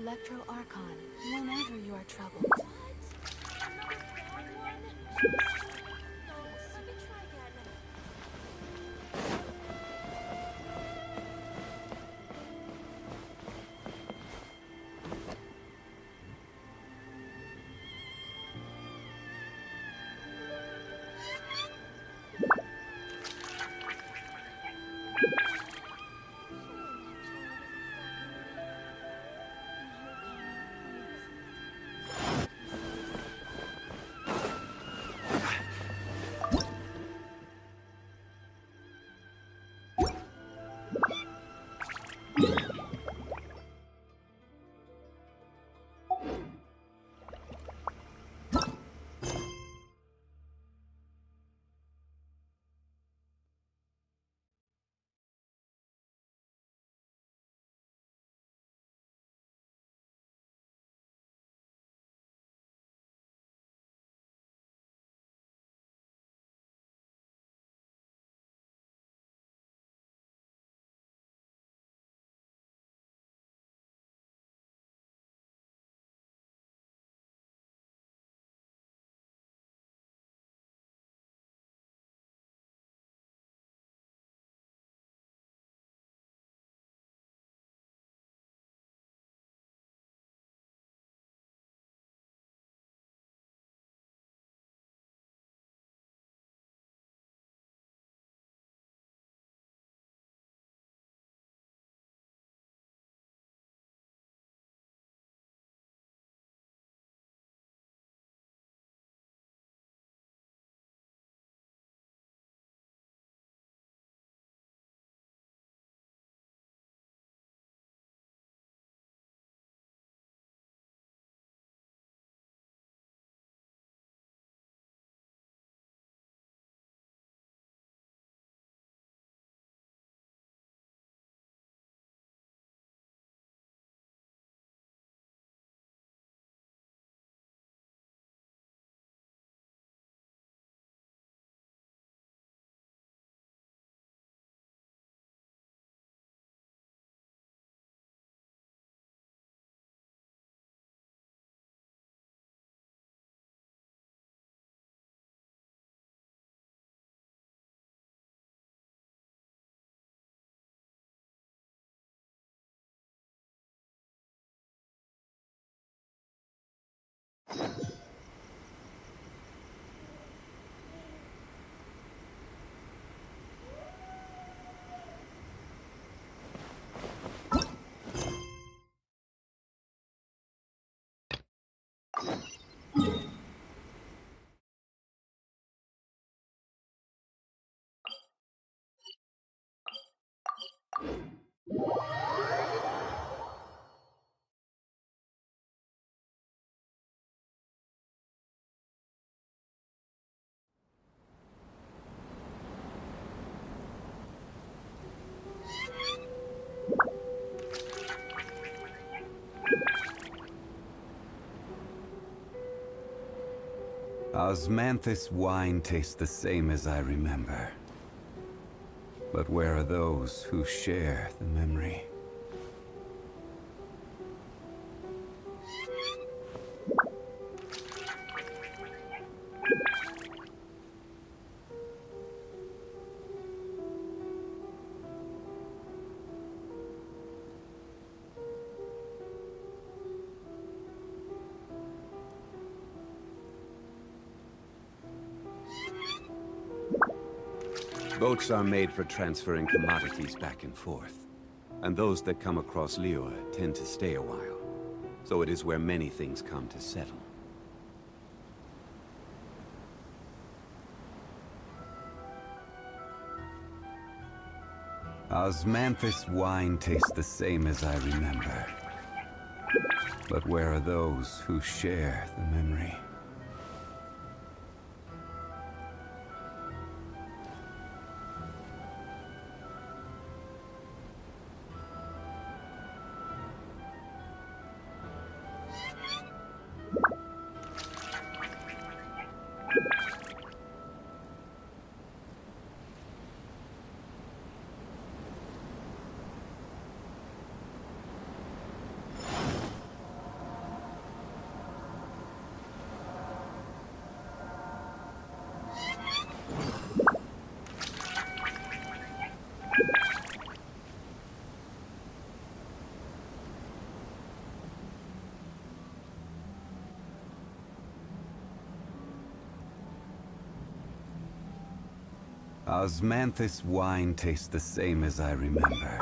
Electro Archon whenever you are troubled. Osmanthus wine tastes the same as I remember. But where are those who share the memory? Boats are made for transferring commodities back and forth. And those that come across Lior tend to stay a while. So it is where many things come to settle. Osmanthus wine tastes the same as I remember. But where are those who share the memory? Osmanthus wine tastes the same as I remember.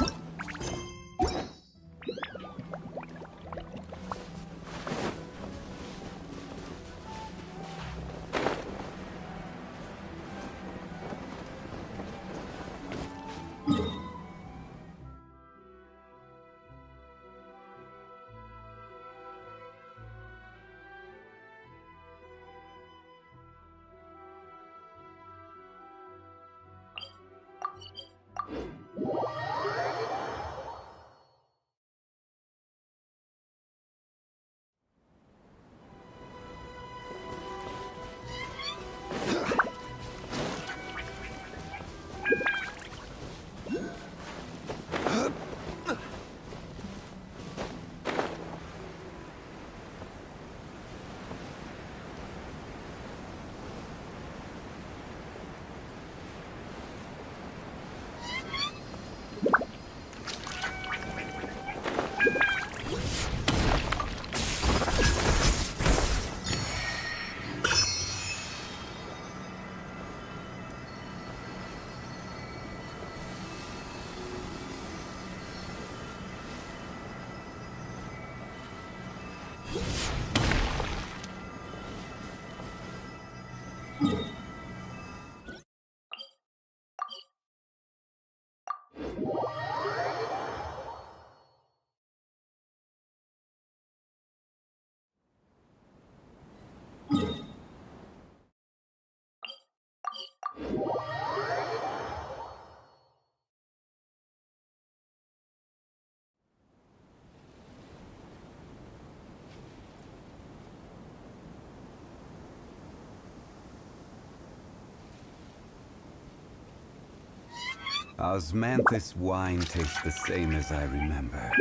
Osmanthus wine tastes the same as I remember.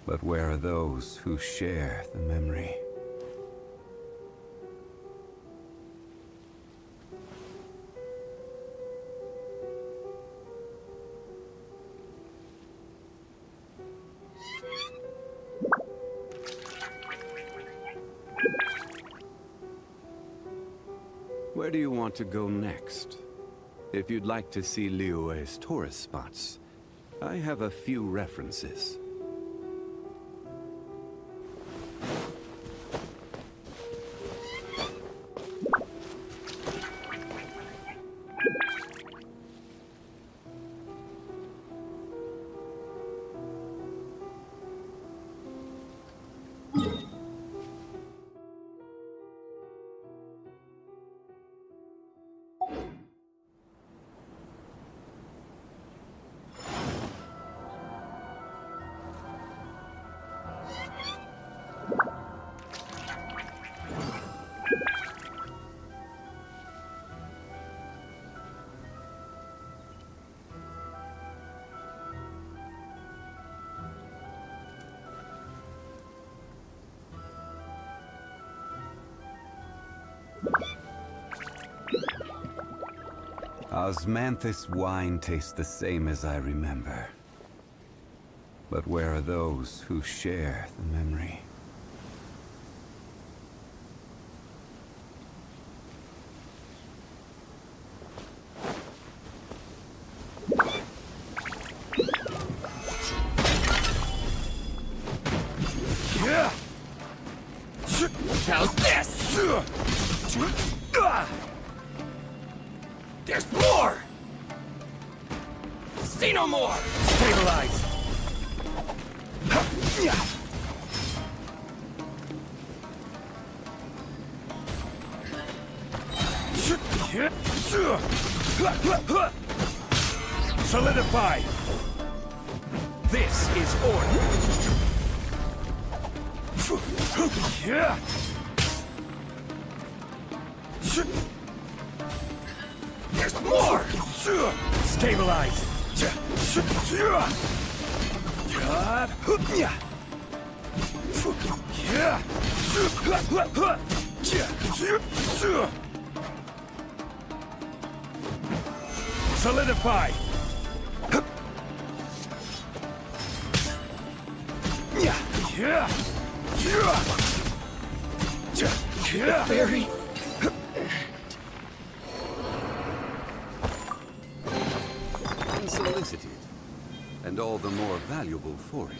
But where are those who share the memory? Where do you want to go next? If you'd like to see Liyue's tourist spots, I have a few references. Osmanthus wine tastes the same as I remember. But where are those who share the memory? How's this? There's more! See no more! Stabilize! Solidify! This is order! There's more! Stabilize! Solidify! Barry? unsolicited, and all the more valuable for it.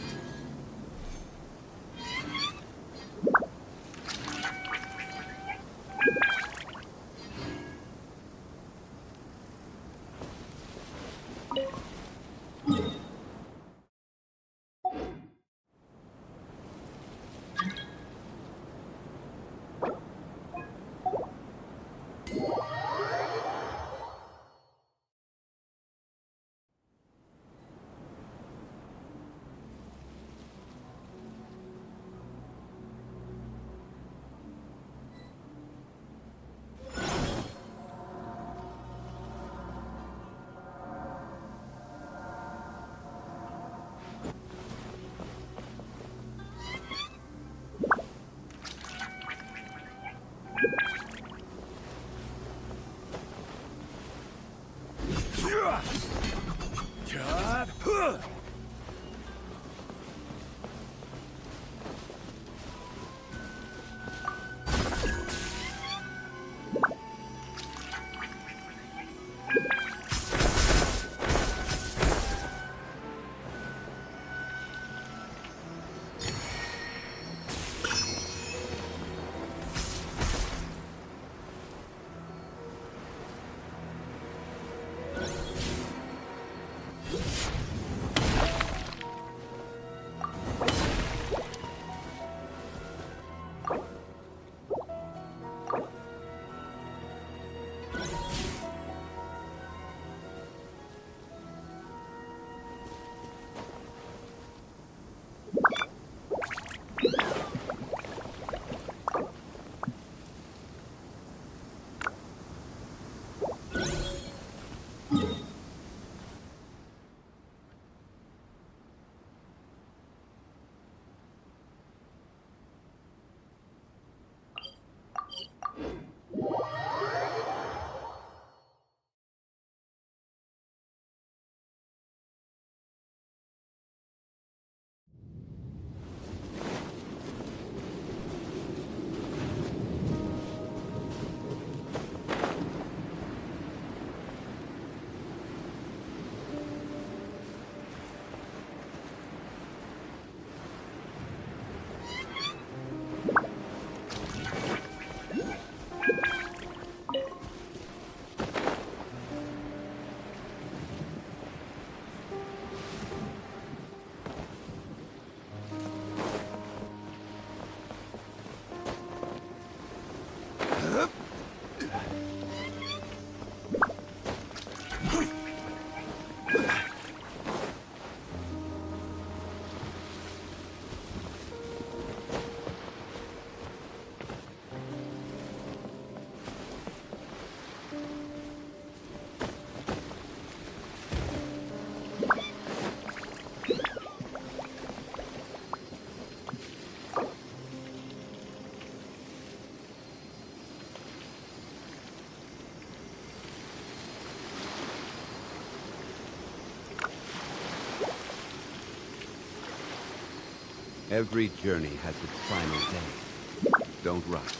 Every journey has its final day. Don't rush.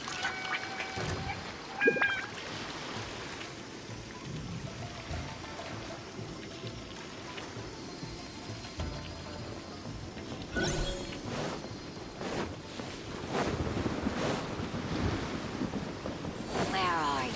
Where are you?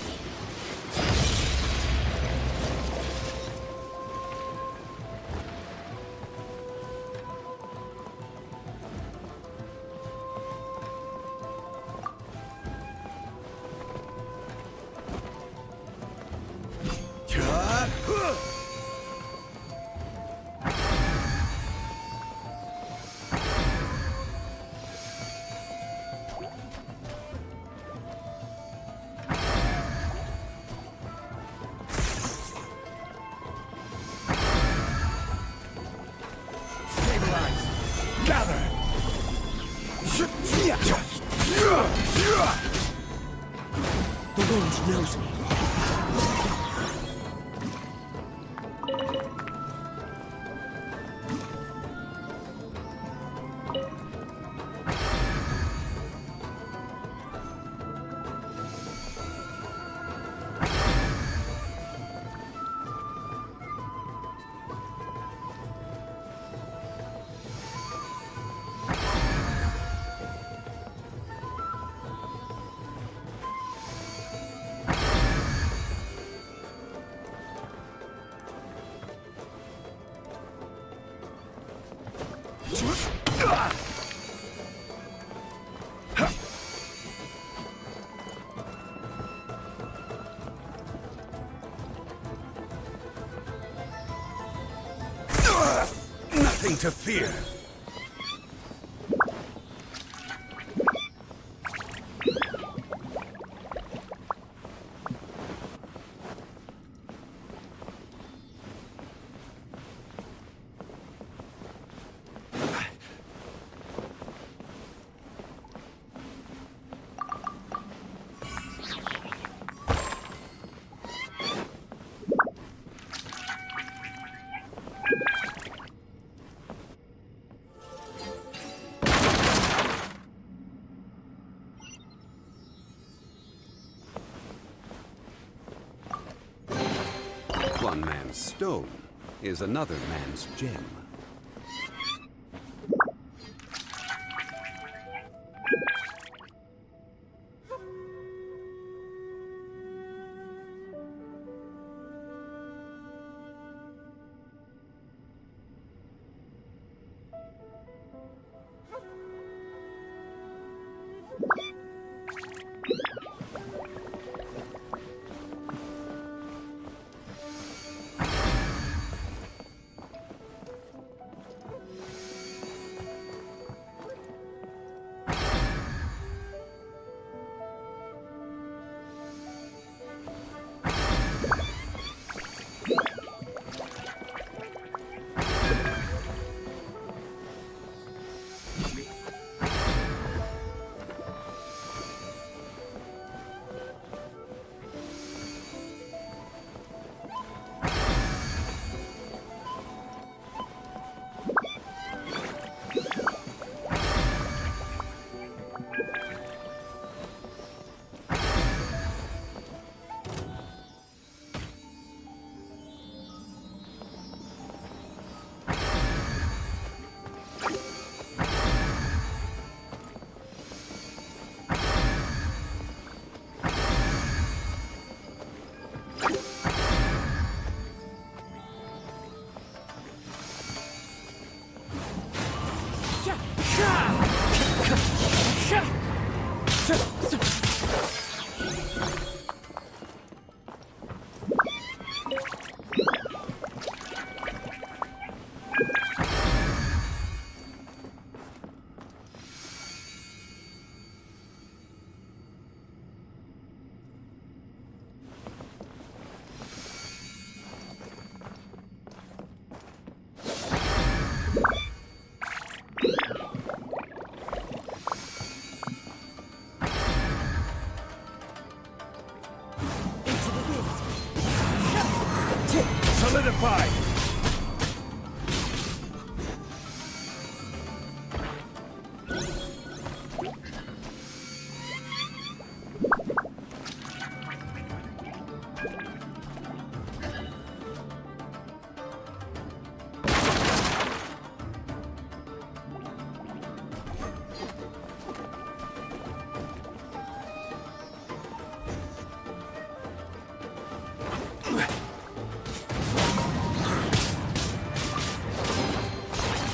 The wind knows me. Nothing to fear. One man's stone is another man's gem. Solidified!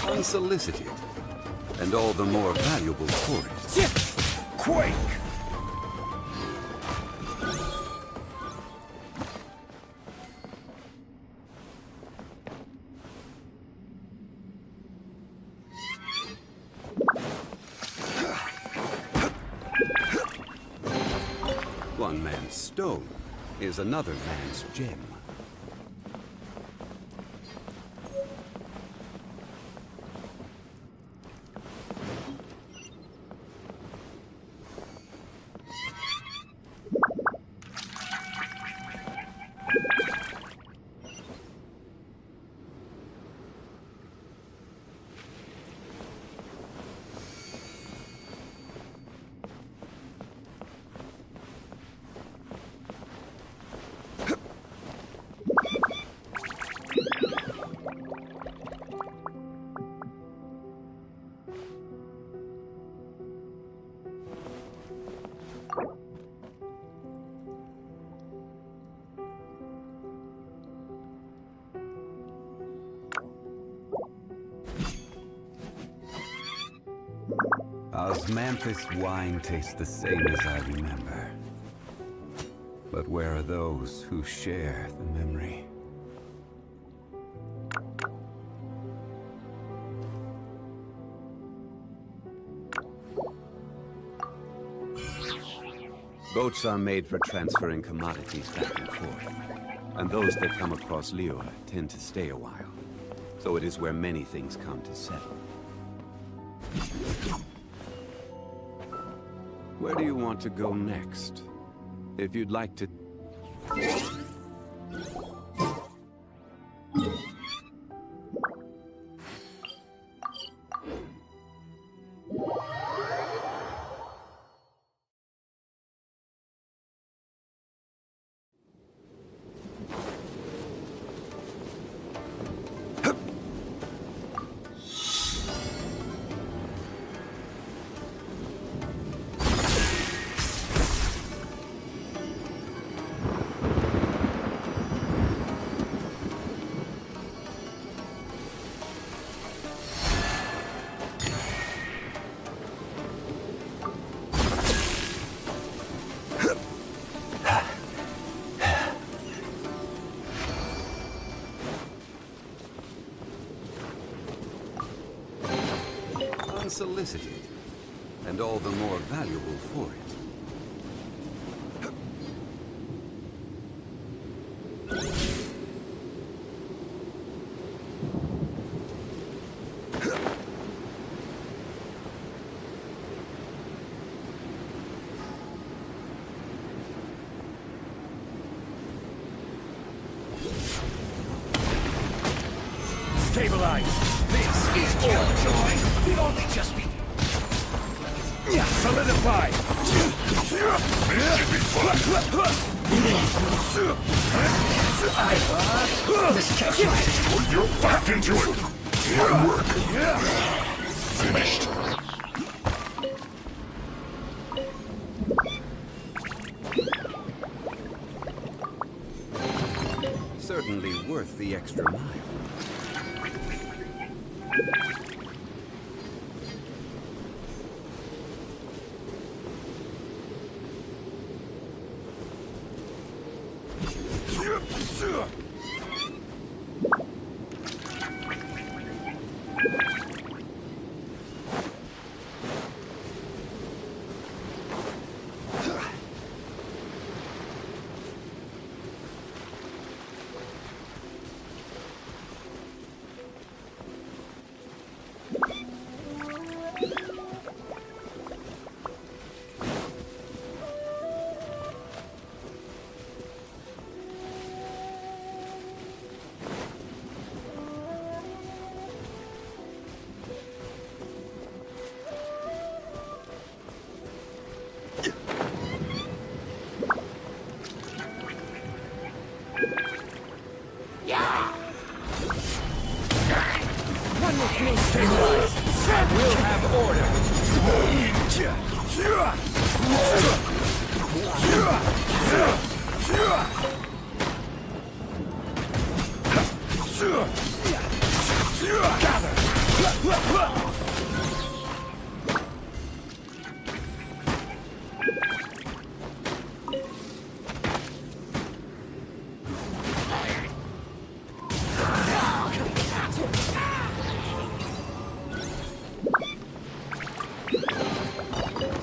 Unsolicited, and all the more valuable for it. Quake! One man's stone is another man's gem. Osmanthus wine tastes the same as I remember. But where are those who share the memory? Boats are made for transferring commodities back and forth. And those that come across Lior tend to stay a while. So it is where many things come to settle. Where do you want to go next? If you'd like to... Unsolicited, and all the more valuable for it. Stabilize! This is Killjoy! We'd only just be... Solidify! This should be fun! Put your back into it! My work! Finished! Certainly worth the extra mile. We'll have order.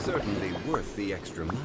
Certainly worth the extra mile.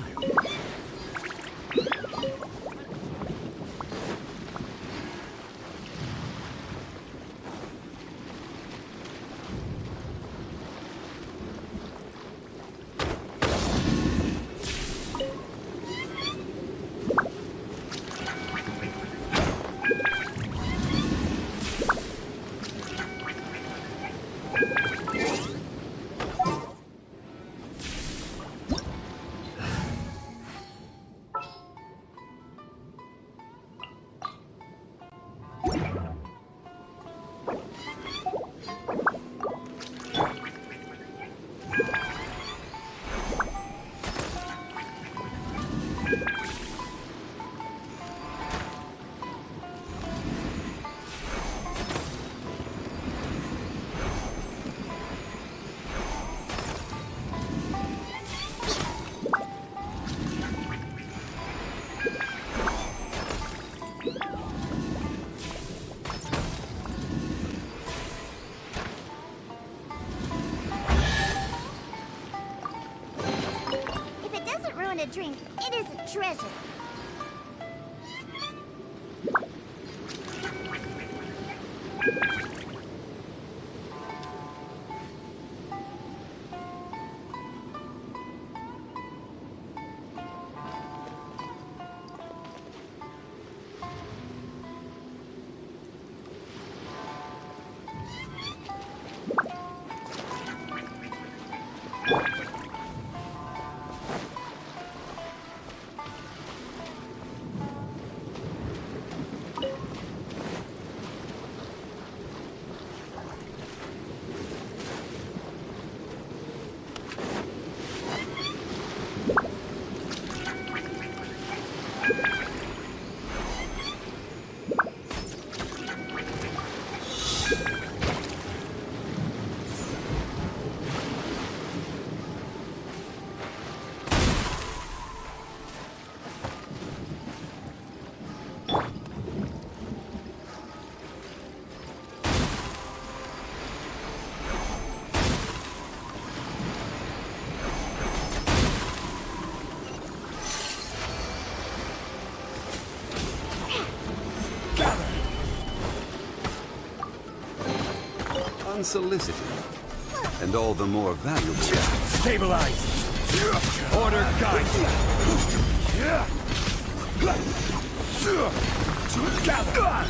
drink. It is a treasure. Unsolicited, and all the more valuable. Stabilize! Order guide! Gather!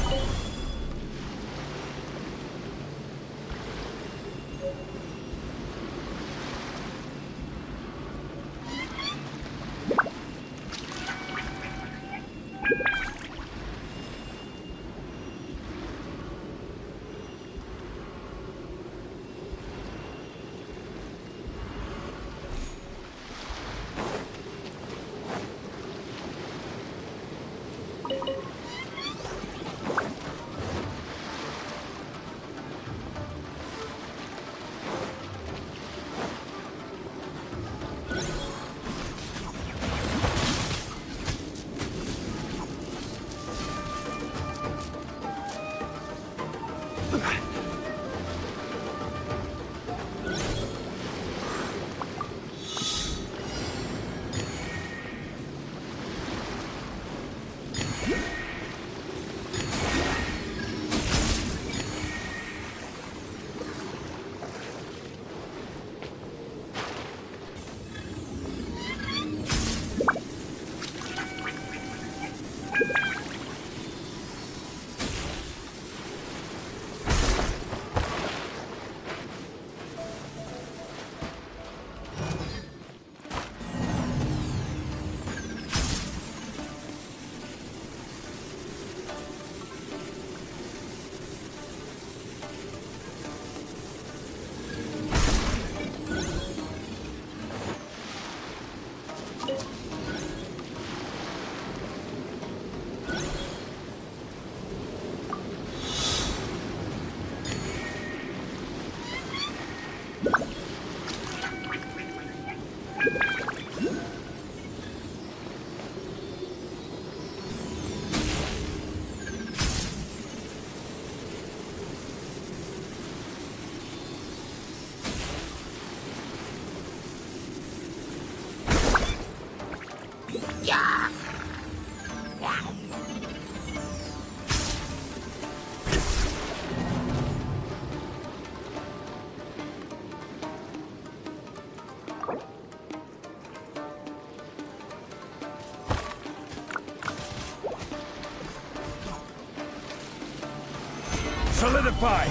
Solidify!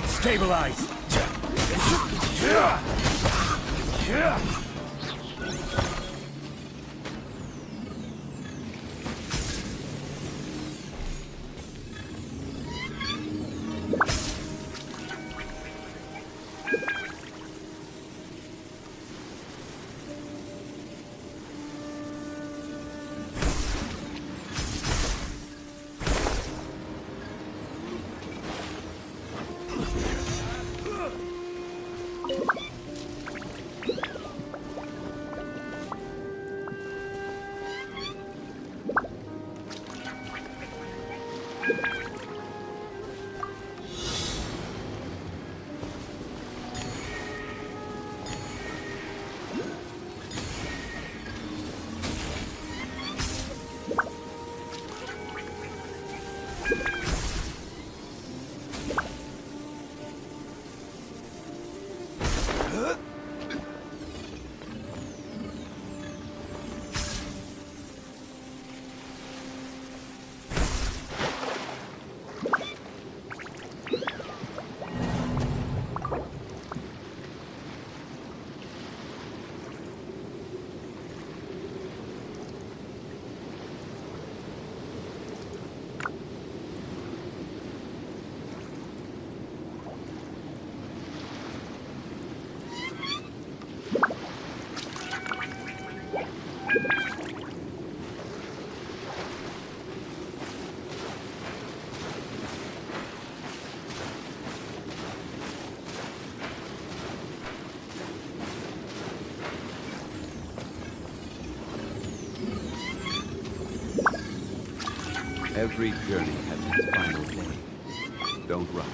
Stabilize! Every journey has its final day. Don't rush.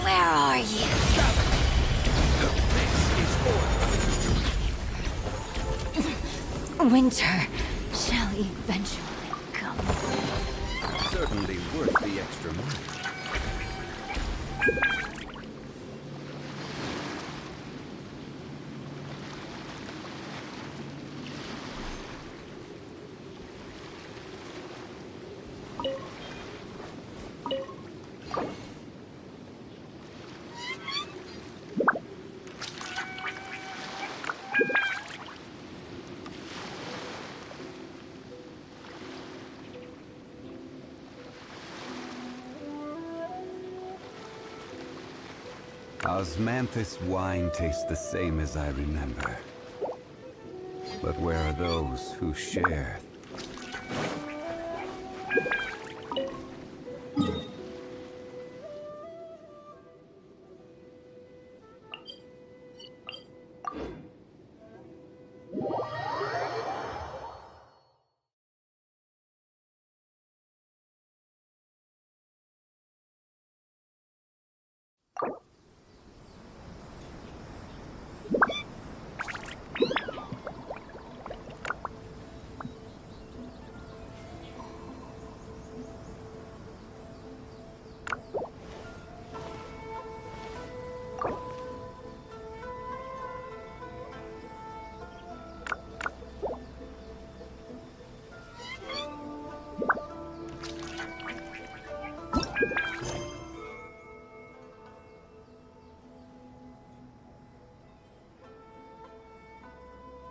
Where are you? Winter shall eventually come. Certainly worth the extra mile. Osmanthus wine tastes the same as I remember. But where are those who share?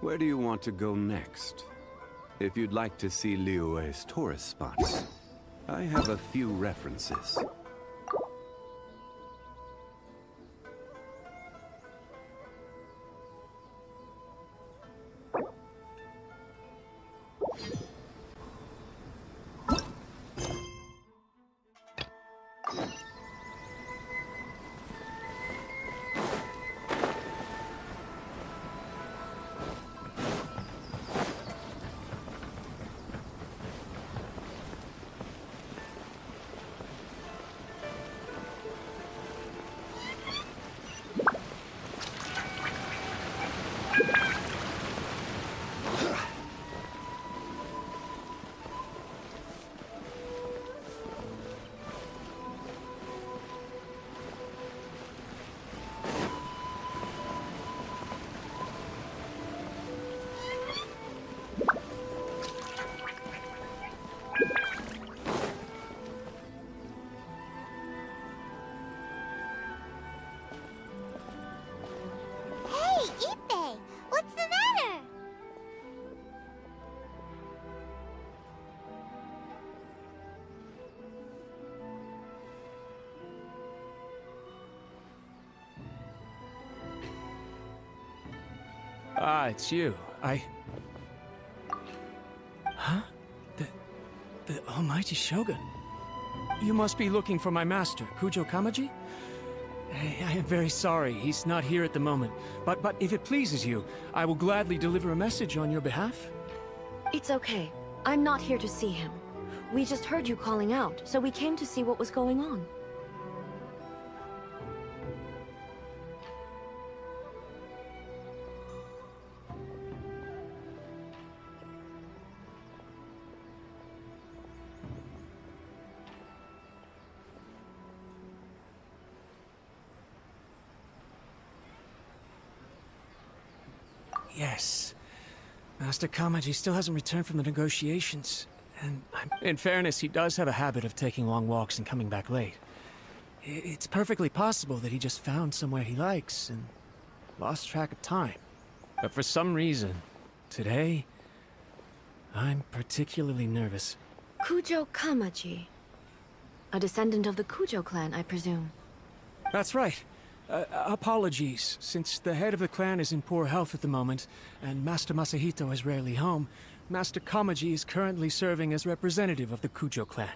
Where do you want to go next? If you'd like to see Liyue's tourist spots, I have a few references. What's the matter? Ah, it's you. Huh? The Almighty Shogun. You must be looking for my master, Kujo Kamaji? I am very sorry, he's not here at the moment. But if it pleases you, I will gladly deliver a message on your behalf. It's okay. I'm not here to see him. We just heard you calling out, so we came to see what was going on. Yes. Master Kamaji still hasn't returned from the negotiations. And in fairness, he does have a habit of taking long walks and coming back late. It's perfectly possible that he just found somewhere he likes and lost track of time. But for some reason, today, I'm particularly nervous. Kujo Kamaji. A descendant of the Kujo clan, I presume. That's right. Apologies, since the head of the clan is in poor health at the moment, and Master Masahito is rarely home, Master Kamaji is currently serving as representative of the Kujo clan.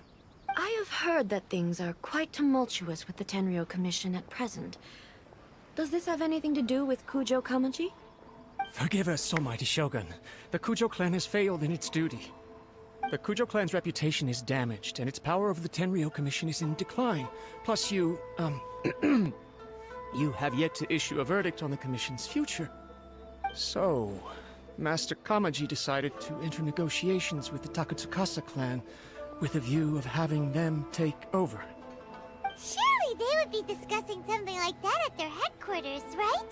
I have heard that things are quite tumultuous with the Tenryou Commission at present. Does this have anything to do with Kujo Kamaji? Forgive us, Almighty Shogun. The Kujo clan has failed in its duty. The Kujo clan's reputation is damaged, and its power over the Tenryou Commission is in decline. Plus you have yet to issue a verdict on the Commission's future. So, Master Kamaji decided to enter negotiations with the Takatsukasa clan with a view of having them take over. Surely they would be discussing something like that at their headquarters, right?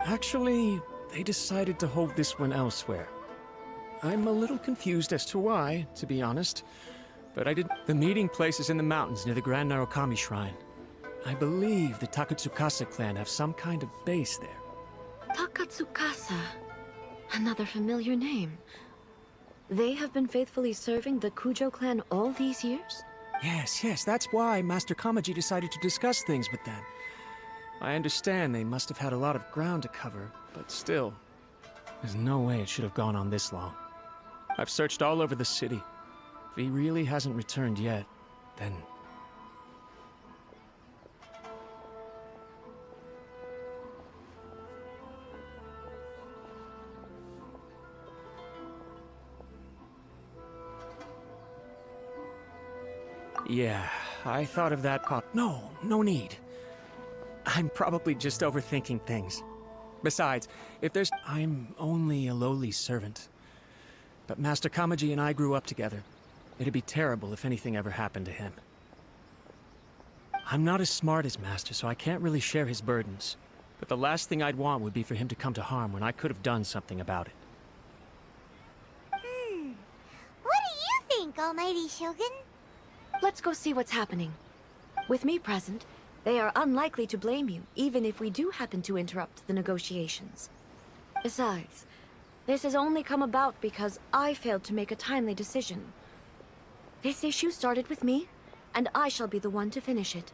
Actually, they decided to hold this one elsewhere. I'm a little confused as to why, to be honest, but The meeting place is in the mountains near the Grand Narukami Shrine. I believe the Takatsukasa clan have some kind of base there. Takatsukasa. Another familiar name. They have been faithfully serving the Kujo clan all these years? Yes, that's why Master Kamaji decided to discuss things with them. I understand they must have had a lot of ground to cover, but still, there's no way it should have gone on this long. I've searched all over the city. If he really hasn't returned yet, then... Yeah, I thought of that No need. I'm probably just overthinking things. Besides, I'm only a lowly servant. But Master Kamaji and I grew up together. It'd be terrible if anything ever happened to him. I'm not as smart as Master, so I can't really share his burdens. But the last thing I'd want would be for him to come to harm when I could have done something about it. What do you think, Almighty Shogun? Let's go see what's happening. With me present, they are unlikely to blame you, even if we do happen to interrupt the negotiations. Besides, This has only come about because I failed to make a timely decision. This issue started with me, and I shall be the one to finish it.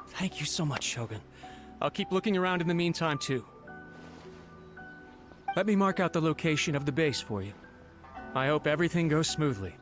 Thank you so much, Shogun. I'll keep looking around in the meantime, too. Let me mark out the location of the base for you. I hope everything goes smoothly.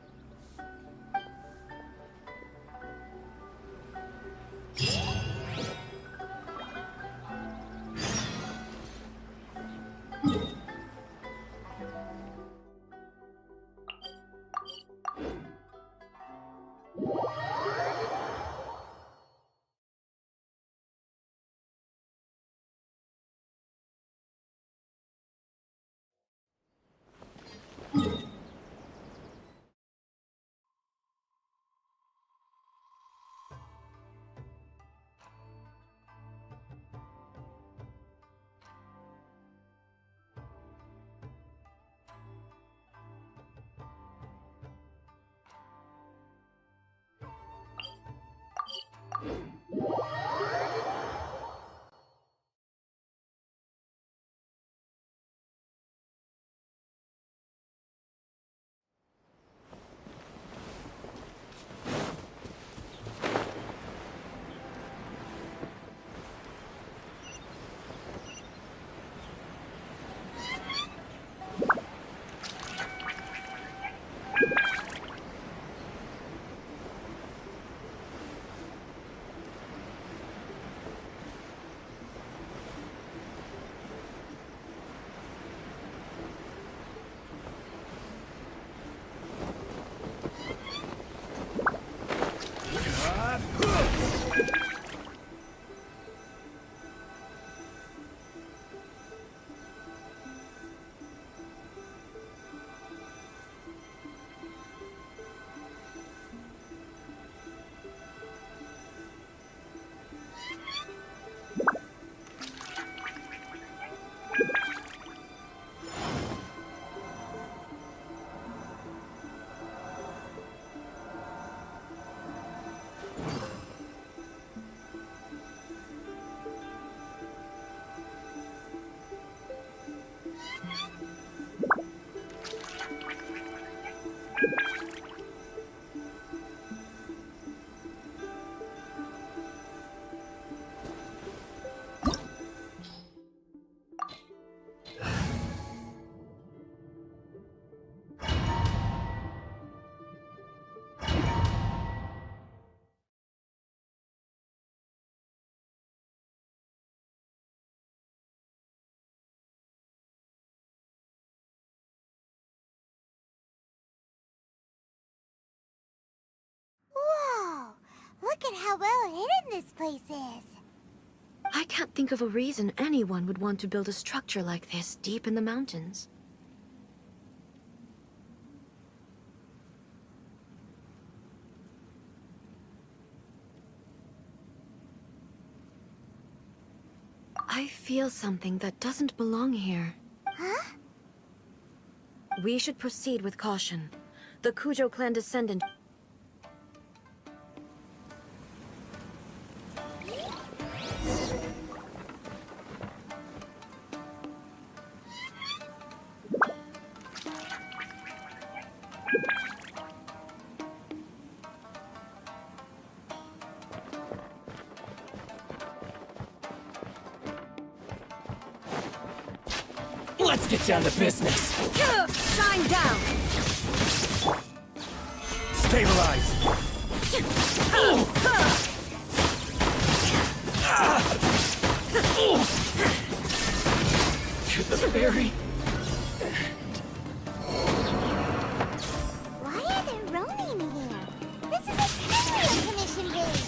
Whoa! Look at how well hidden this place is. I can't think of a reason anyone would want to build a structure like this deep in the mountains. I feel something that doesn't belong here. Huh? We should proceed with caution. The Kujo clan descendant... Let's get down to business. Shine down! Stabilize. To the very Why are there Ronin here? This is a criminal commission base.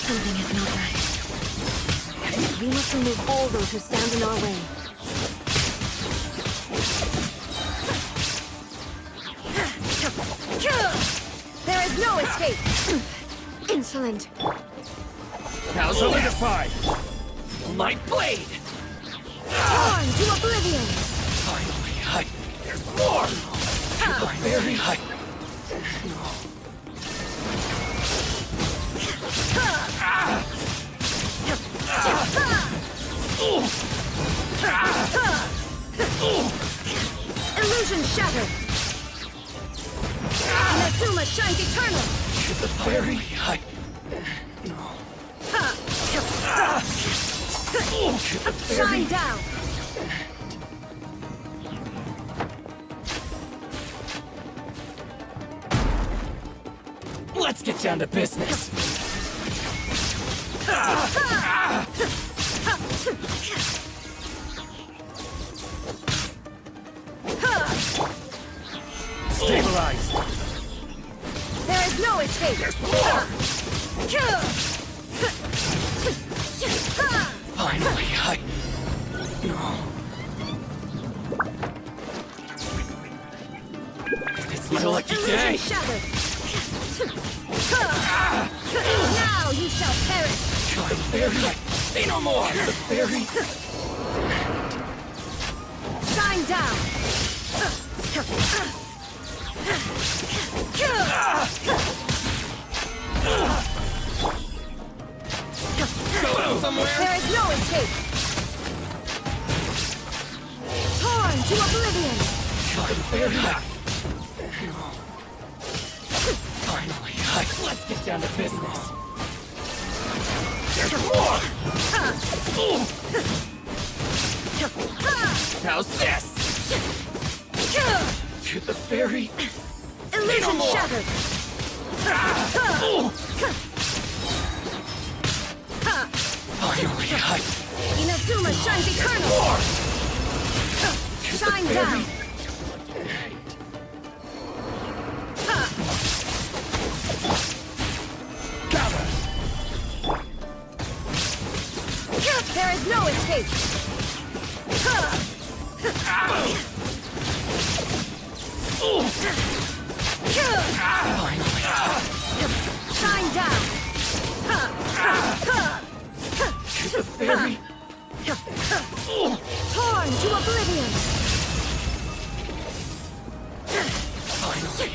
Something is not right. We must remove all those who stand in our way. There is no escape! Insolent! Now solidify! My blade! Torn to oblivion! Finally, there's more! Very high. Illusion shattered! Inazuma shines eternal! Very high. Shine down! Let's get down to business. Stabilize. There is no escape! There's more. Finally, It's my lucky day. Illusion shattered! Now you shall perish! Very. Say no more. Very. Shine down! Go out somewhere. There is no escape! Torn to oblivion! Very. Finally, let's get down to business. There's more. How's this? To the very. Illusion shattered! Finally, Inazuma shines eternal! more. Shine down! Gather. There is no escape! Finally, Shine down! to the very. Torn to oblivion! Finally,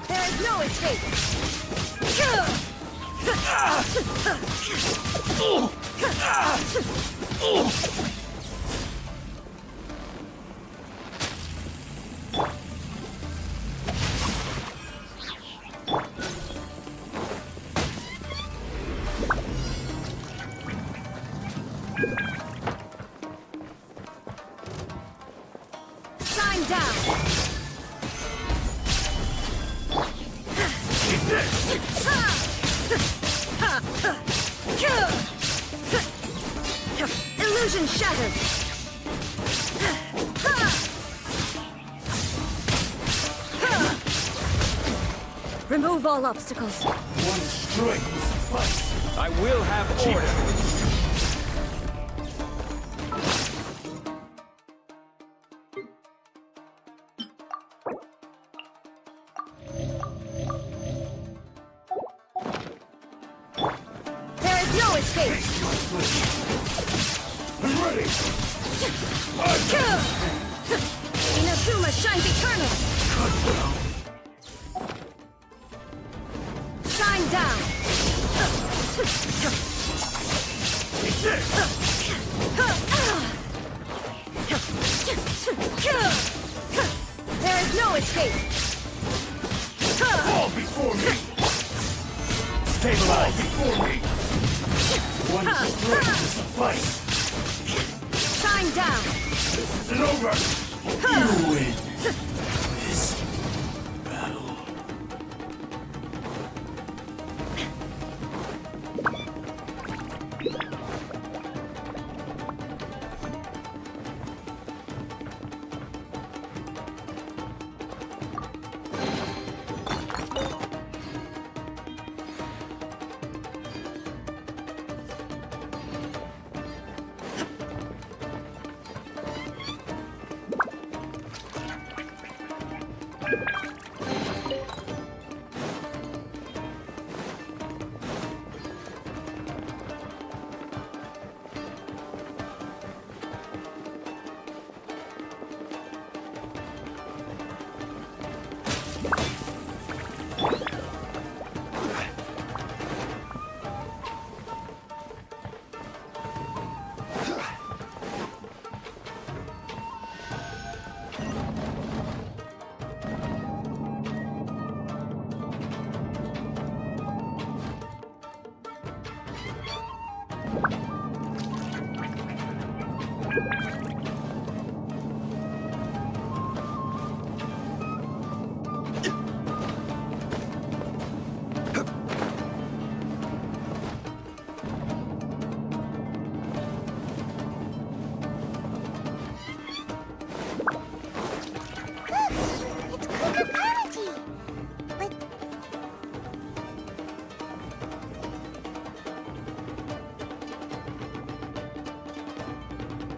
There is no escape! Shine down! Illusion shattered! Remove all obstacles. one strike will suffice. I will have order. There is no escape! I'm ready. Inazuma shines eternal! Shine down! Take this. There is no escape! Fall before me. Stabilize before me. One strike will suffice. Shine down! This isn't over. You win. This battle. It's Kukukaji!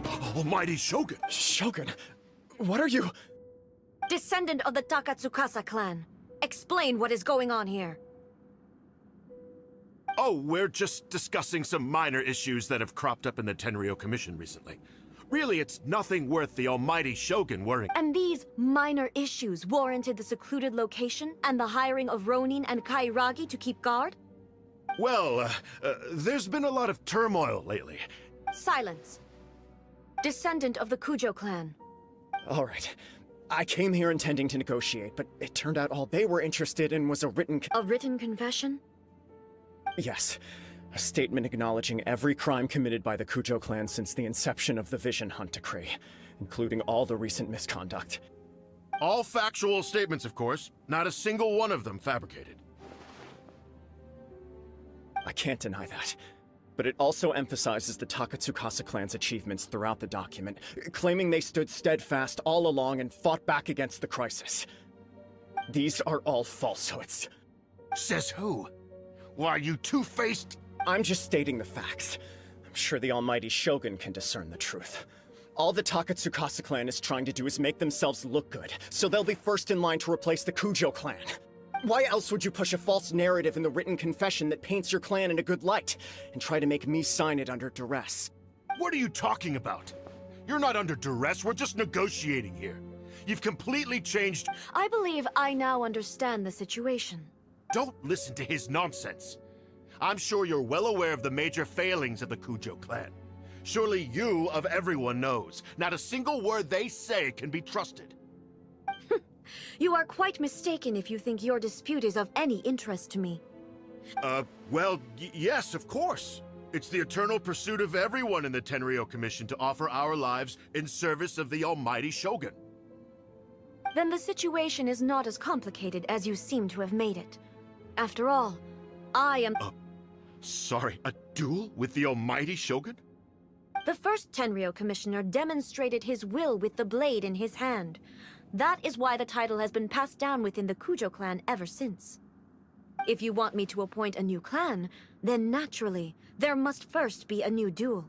But Almighty Shogun! Shogun, what are you? Descendant of the Takatsukasa clan. Explain what is going on here. Oh, we're just discussing some minor issues that have cropped up in the Tenryou Commission recently. Really, it's nothing worth the Almighty Shogun worrying. And these minor issues warranted the secluded location and the hiring of Ronin and Kairagi to keep guard? Well, there's been a lot of turmoil lately. Silence. Descendant of the Kujo clan. All right. I came here intending to negotiate, but it turned out all they were interested in was a written... A written confession? Yes. A statement acknowledging every crime committed by the Kujo clan since the inception of the Vision Hunt Decree, including all the recent misconduct. All factual statements, of course. Not a single one of them fabricated. I can't deny that. But it also emphasizes the Takatsukasa clan's achievements throughout the document, claiming they stood steadfast all along and fought back against the crisis. These are all falsehoods. Says who? Why, you two-faced... I'm just stating the facts. I'm sure the almighty Shogun can discern the truth. All the Takatsukasa clan is trying to do is make themselves look good, so they'll be first in line to replace the Kujo clan. Why else would you push a false narrative in the written confession that paints your clan in a good light, and try to make me sign it under duress? What are you talking about? You're not under duress, we're just negotiating here. You've completely changed... I believe I now understand the situation. Don't listen to his nonsense. I'm sure you're well aware of the major failings of the Kujo clan. Surely you, of everyone, knows. Not a single word they say can be trusted. You are quite mistaken if you think your dispute is of any interest to me. Well, yes, of course. It's the eternal pursuit of everyone in the Tenryou Commission to offer our lives in service of the almighty Shogun. Then the situation is not as complicated as you seem to have made it. After all, I am... Sorry, a duel with the almighty Shogun? The first Tenryou Commissioner demonstrated his will with the blade in his hand. That is why the title has been passed down within the Kujo clan ever since. If you want me to appoint a new clan, then naturally, there must first be a new duel.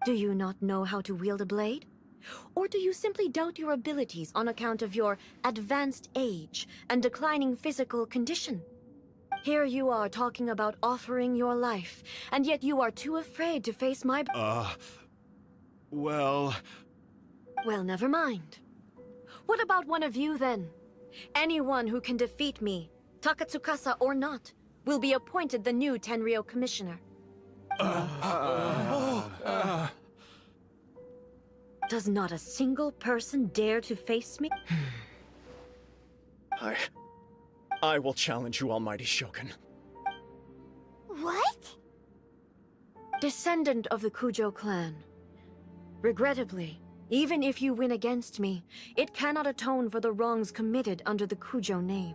Do you not know how to wield a blade? Or do you simply doubt your abilities on account of your advanced age and declining physical condition? Here you are talking about offering your life, and yet you are too afraid to face my... Well, never mind. What about one of you, then? Anyone who can defeat me, Takatsukasa or not, will be appointed the new Tenryou Commissioner. Does not a single person dare to face me? I will challenge you, almighty Shogun. what? Descendant of the Kujo clan. Regrettably, even if you win against me, it cannot atone for the wrongs committed under the Kujo name.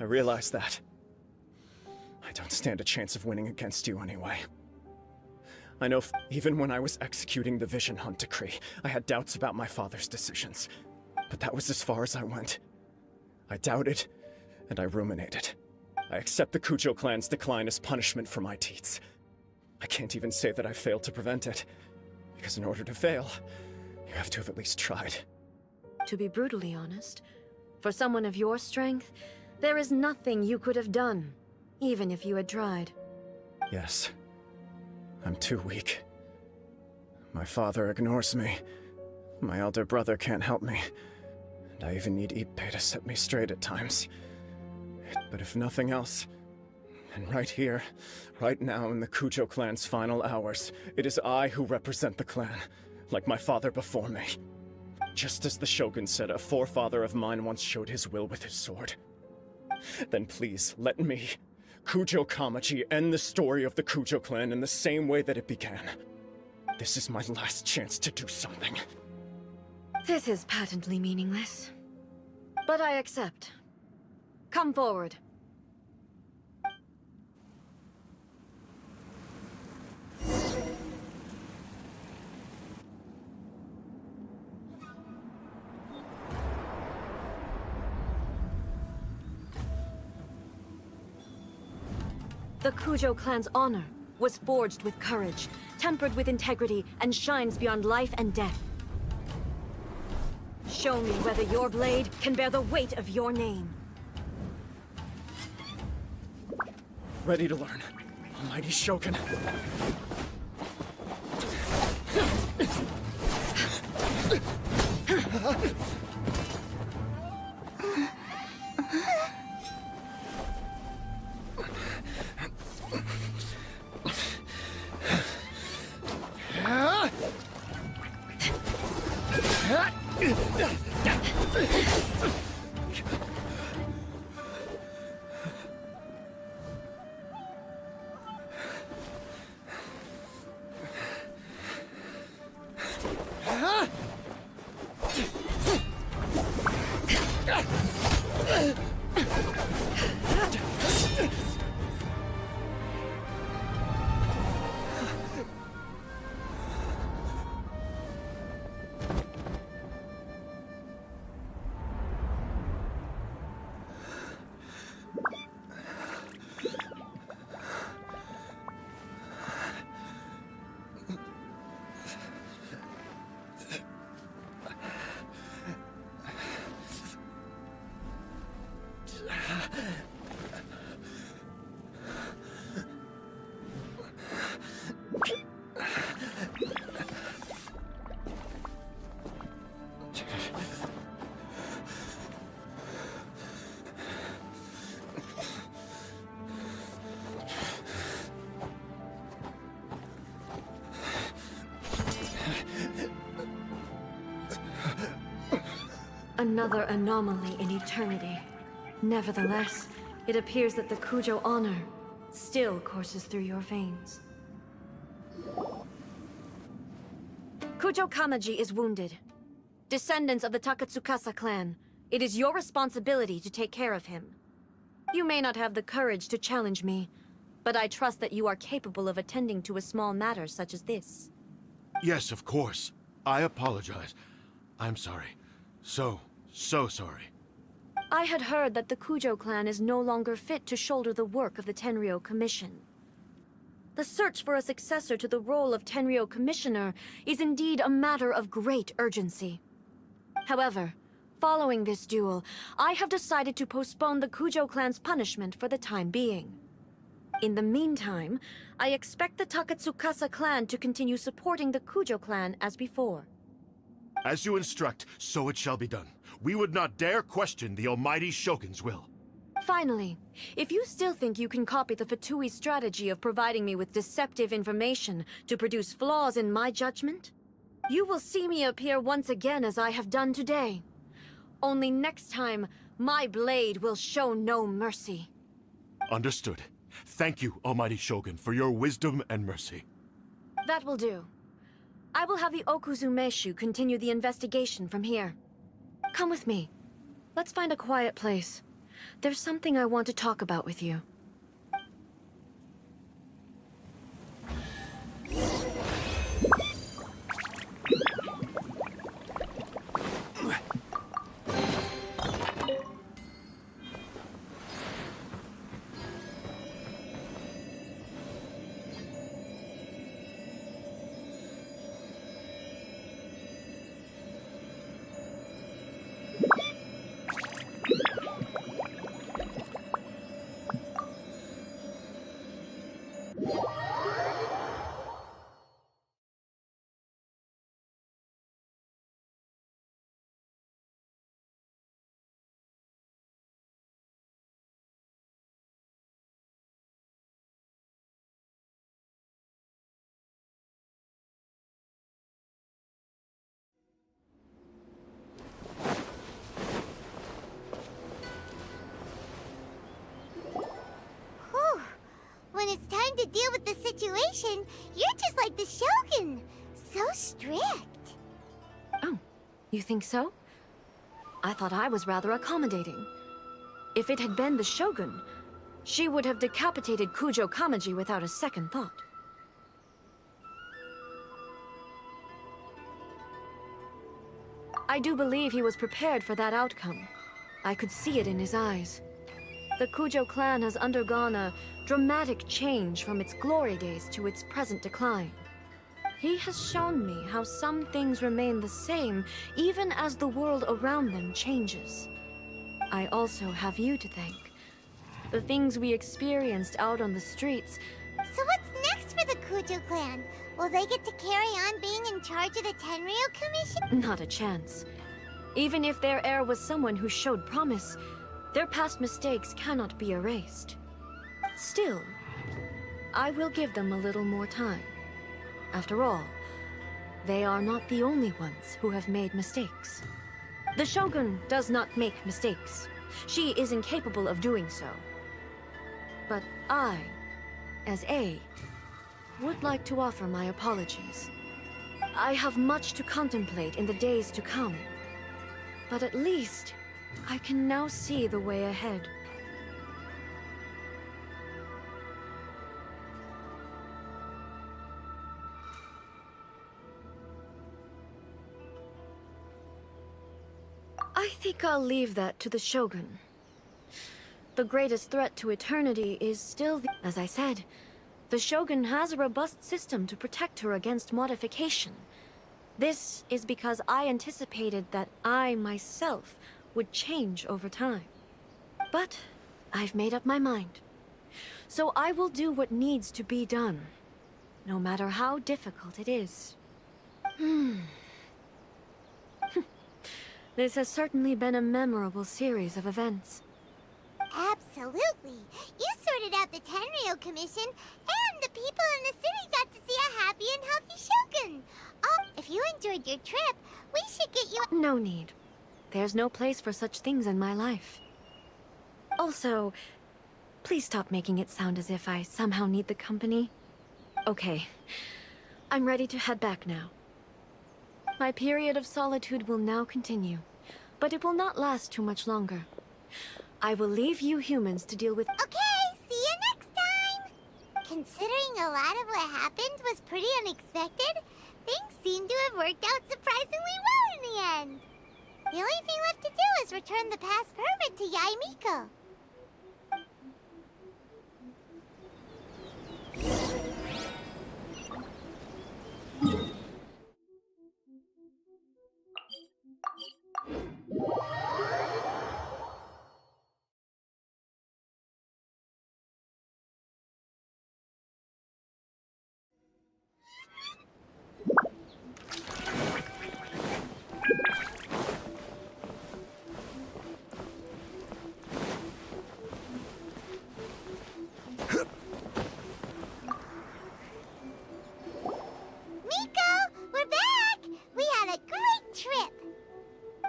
I realize that. I don't stand a chance of winning against you anyway. I know even when I was executing the Vision Hunt Decree, I had doubts about my father's decisions. But that was as far as I went. I doubted, and I ruminated. I accept the Kujo clan's decline as punishment for my deeds. I can't even say that I failed to prevent it, because in order to fail, you have to have at least tried. To be brutally honest, for someone of your strength, there is nothing you could have done, even if you had tried. Yes. I'm too weak. My father ignores me. My elder brother can't help me. And I even need GPay to set me straight at times. But if nothing else, then right here, right now in the Kujo clan's final hours, it is I who represent the clan, like my father before me. Just as the Shogun said a forefather of mine once showed his will with his sword. Then please, let me, Kujo Kamaji end the story of the Kujo clan in the same way that it began. This is my last chance to do something. This is patently meaningless. But I accept. Come forward. The Kujo clan's honor was forged with courage, tempered with integrity, and shines beyond life and death. Show me whether your blade can bear the weight of your name. Ready to learn. Almighty Shogun. Another anomaly in eternity. Nevertheless, it appears that the Kujo honor still courses through your veins. Kujo Kamaji is wounded. Descendants of the Takatsukasa clan, it is your responsibility to take care of him. You may not have the courage to challenge me, but I trust that you are capable of attending to a small matter such as this. Yes, of course. I apologize. I'm sorry. So sorry. I had heard that the Kujo clan is no longer fit to shoulder the work of the Tenryou Commission. The search for a successor to the role of Tenryou Commissioner is indeed a matter of great urgency. However, following this duel, I have decided to postpone the Kujo clan's punishment for the time being. In the meantime, I expect the Takatsukasa clan to continue supporting the Kujo clan as before. As you instruct, so it shall be done. We would not dare question the Almighty Shogun's will. Finally, if you still think you can copy the Fatui strategy of providing me with deceptive information to produce flaws in my judgment, you will see me appear once again as I have done today. Only next time, my blade will show no mercy. Understood. Thank you, Almighty Shogun, for your wisdom and mercy. That will do. I will have the Okuzumeshu continue the investigation from here. Come with me. Let's find a quiet place. There's something I want to talk about with you. to deal with the situation, you're just like the Shogun. So strict. Oh, you think so? I thought I was rather accommodating. If it had been the Shogun, she would have decapitated Kujo Kamaji without a second thought. I do believe he was prepared for that outcome. I could see it in his eyes. The Kujo clan has undergone a dramatic change from its glory days to its present decline. He has shown me how some things remain the same even as the world around them changes. I also have you to thank. The things we experienced out on the streets. So what's next for the Kujo clan? Will they get to carry on being in charge of the Tenryou Commission? Not a chance. Even if their heir was someone who showed promise, their past mistakes cannot be erased. Still, I will give them a little more time. After all, they are not the only ones who have made mistakes. The Shogun does not make mistakes. She is incapable of doing so. But I, as A, would like to offer my apologies. I have much to contemplate in the days to come. But at least, I can now see the way ahead. I think I'll leave that to the Shogun. The greatest threat to eternity is still as I said, the Shogun has a robust system to protect her against modification. This is because I anticipated that I myself would change over time. But I've made up my mind. So I will do what needs to be done, no matter how difficult it is. This has certainly been a memorable series of events. Absolutely. You sorted out the Tenryou Commission, and the people in the city got to see a happy and healthy Shogun. If you enjoyed your trip, we should get you... No need. There's no place for such things in my life. Also, please stop making it sound as if I somehow need the company. Okay, I'm ready to head back now. My period of solitude will now continue, but it will not last too much longer. I will leave you humans to deal with... Okay, see you next time! Considering a lot of what happened was pretty unexpected, things seem to have worked out surprisingly well in the end. The only thing left to do is return the pass permit to Yae Miko.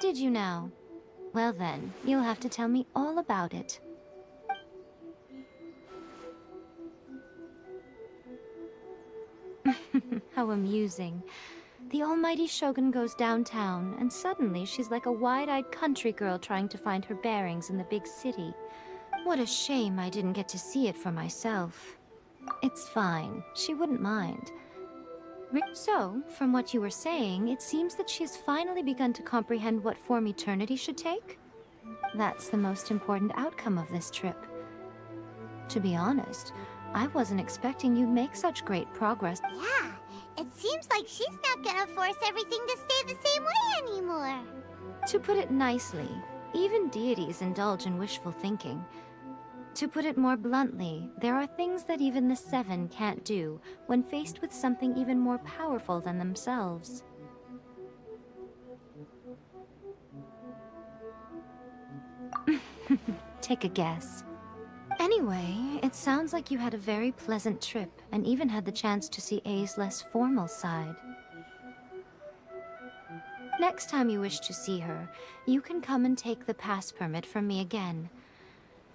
Did you now? Well then, you'll have to tell me all about it. How amusing. The almighty Shogun goes downtown, and suddenly she's like a wide-eyed country girl trying to find her bearings in the big city. What a shame I didn't get to see it for myself. It's fine. She wouldn't mind. So, from what you were saying, it seems that she has finally begun to comprehend what form eternity should take? That's the most important outcome of this trip. To be honest, I wasn't expecting you'd make such great progress. Yeah, it seems like she's not gonna force everything to stay the same way anymore. To put it nicely, even deities indulge in wishful thinking. To put it more bluntly, there are things that even the Seven can't do when faced with something even more powerful than themselves. Take a guess. Anyway, it sounds like you had a very pleasant trip and even had the chance to see A's less formal side. Next time you wish to see her, you can come and take the pass permit from me again.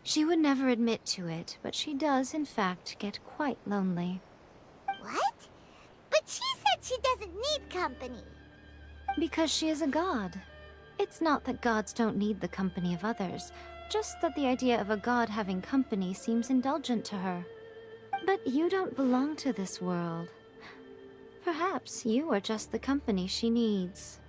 She would never admit to it, but she does, in fact, get quite lonely. What? But she said she doesn't need company. Because she is a god. It's not that gods don't need the company of others, just that the idea of a god having company seems indulgent to her. But you don't belong to this world. Perhaps you are just the company she needs.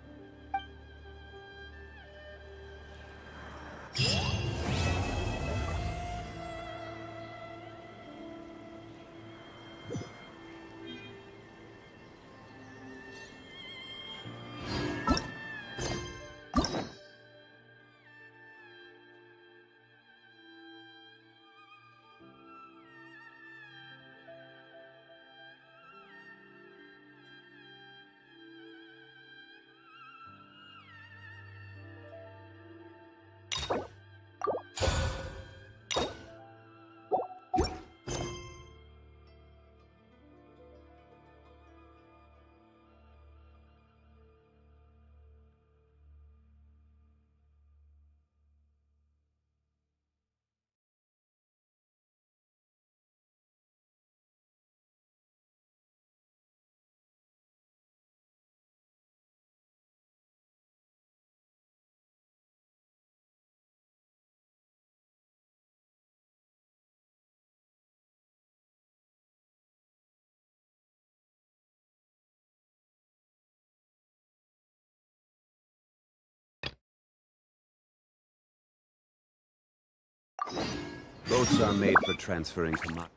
Boats are made for transferring commodities.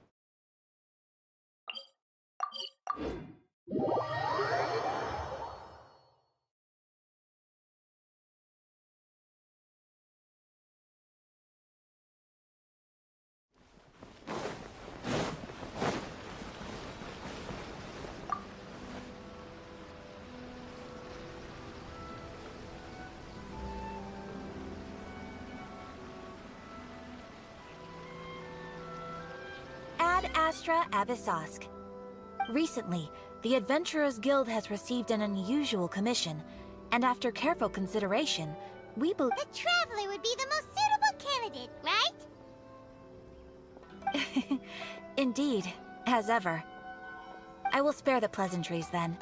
Ad Astra Abyssosk. Recently, the Adventurers Guild has received an unusual commission, and after careful consideration, we believe The Traveler would be the most suitable candidate, right? Indeed, as ever. I will spare the pleasantries then.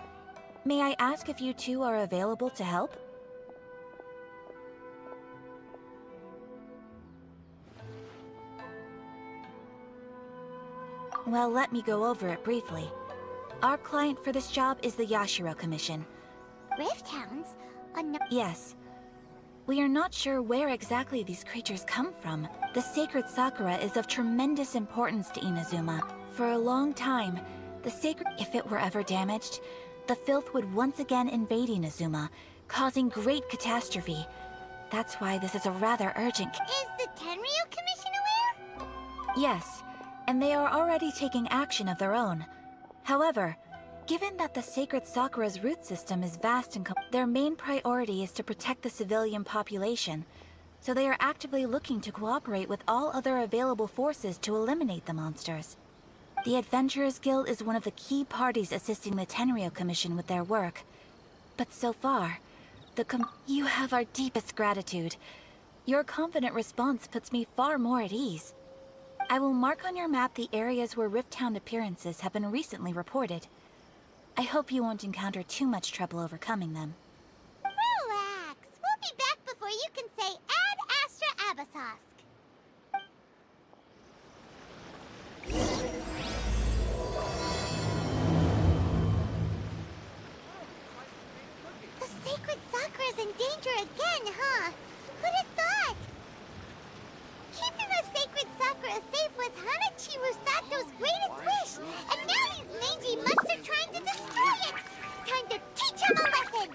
May I ask if you two are available to help? Well, let me go over it briefly. Our client for this job is the Yashiro Commission. Rift Hounds? Yes. We are not sure where exactly these creatures come from. The sacred Sakura is of tremendous importance to Inazuma. For a long time, the sacred... If it were ever damaged, the filth would once again invade Inazuma, causing great catastrophe. That's why this is a rather urgent... Is the Tenryu Commission aware? Yes, and they are already taking action of their own. However, given that the sacred Sakura's root system is vast and their main priority is to protect the civilian population, so they are actively looking to cooperate with all other available forces to eliminate the monsters. The Adventurers Guild is one of the key parties assisting the Tenryu Commission with their work. But so far, you have our deepest gratitude. Your confident response puts me far more at ease. I will mark on your map the areas where Rift Hound appearances have been recently reported. I hope you won't encounter too much trouble overcoming them. Relax. We'll be back before you can say Ad Astra Abyssosk. The sacred Sakura's in danger again, huh? Who'd have thought? Keeping the sacred Sakura safe was Hanachiru Sato's greatest wish, and now these mangy mutts are trying to destroy it! Time to teach him a lesson!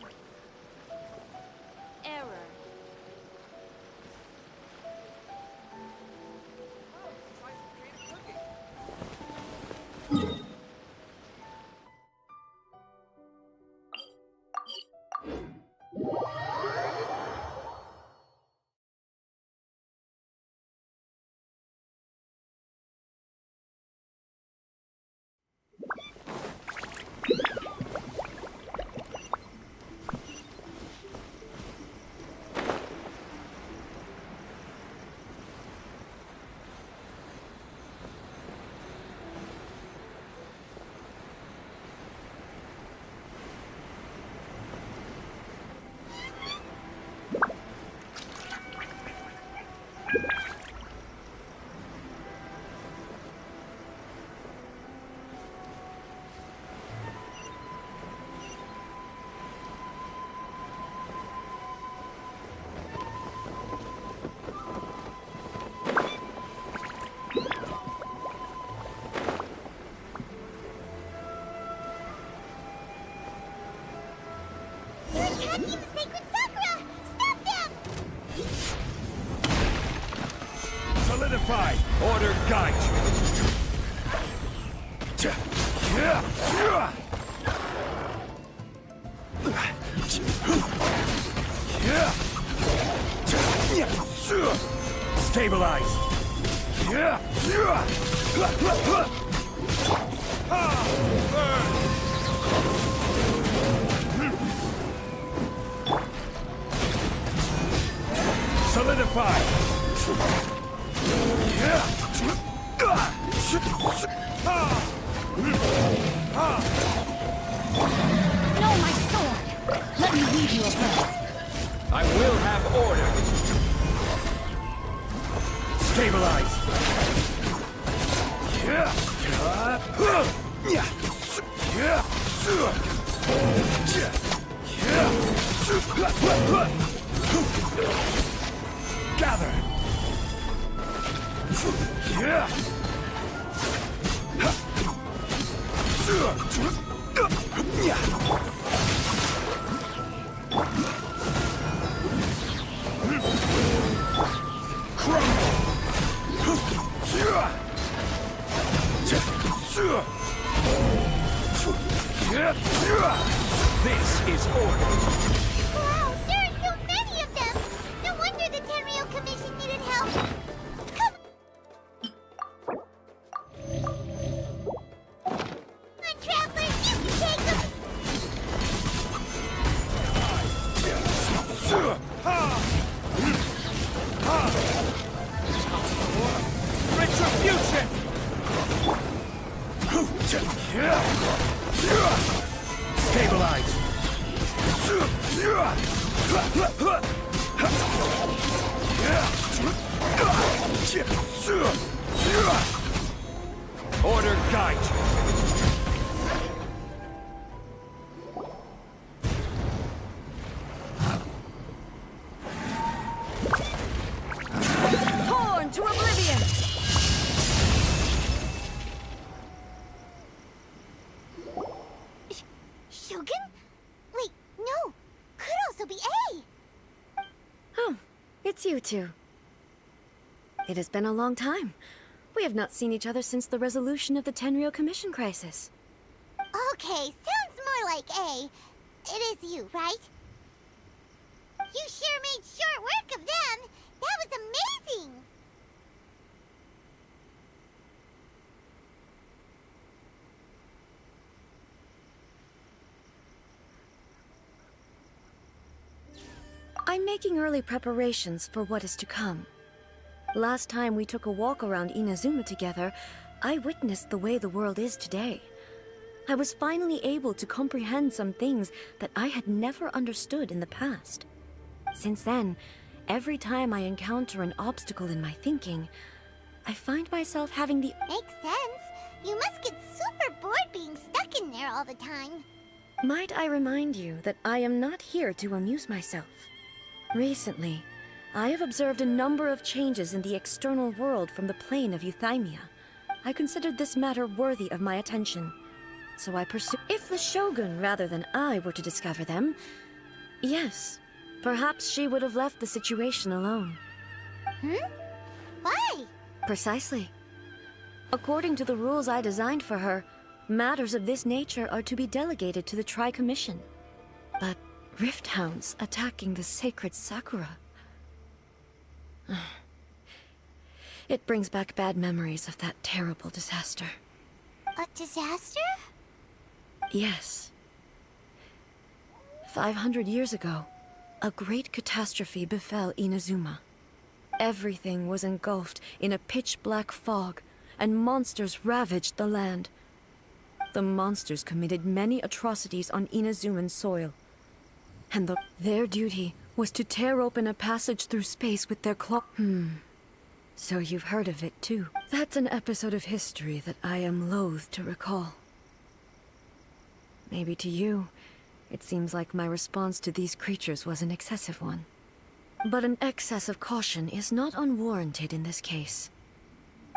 Solidify! Order guide you! Stabilize! Solidify! No, my sword! Let me lead you a place. I will have order! Stabilize! Gather! This is order! Wow, there are so many of them! No wonder the Tenryou Commission needed help! Come on, travelers! You can take them! Retribution! Stabilize! Order guide you! Torn to oblivion! Shogun? Wait, no! Could also be A! Oh, it's you two. It has been a long time. We have not seen each other since the resolution of the Tenryou Commission crisis. Okay, sounds more like A. It is you, right? You sure made short work of them! That was amazing! I'm making early preparations for what is to come. Last time we took a walk around Inazuma together, I witnessed the way the world is today. I was finally able to comprehend some things that I had never understood in the past. Since then, every time I encounter an obstacle in my thinking, I find myself having the... Makes sense. You must get super bored being stuck in there all the time. Might I remind you that I am not here to amuse myself. Recently, I have observed a number of changes in the external world from the plane of Euthymia. I considered this matter worthy of my attention, so I pursued... If the Shogun, rather than I, were to discover them, yes, perhaps she would have left the situation alone. Why? Precisely. According to the rules I designed for her, matters of this nature are to be delegated to the Tri-Commission. But Rift Hounds attacking the sacred Sakura... It brings back bad memories of that terrible disaster. A disaster? Yes. 500 years ago, a great catastrophe befell Inazuma. Everything was engulfed in a pitch-black fog, and monsters ravaged the land. The monsters committed many atrocities on Inazuman soil, and their duty was to tear open a passage through space with their claw... So you've heard of it, too. That's an episode of history that I am loath to recall. Maybe to you, it seems like my response to these creatures was an excessive one. But an excess of caution is not unwarranted in this case.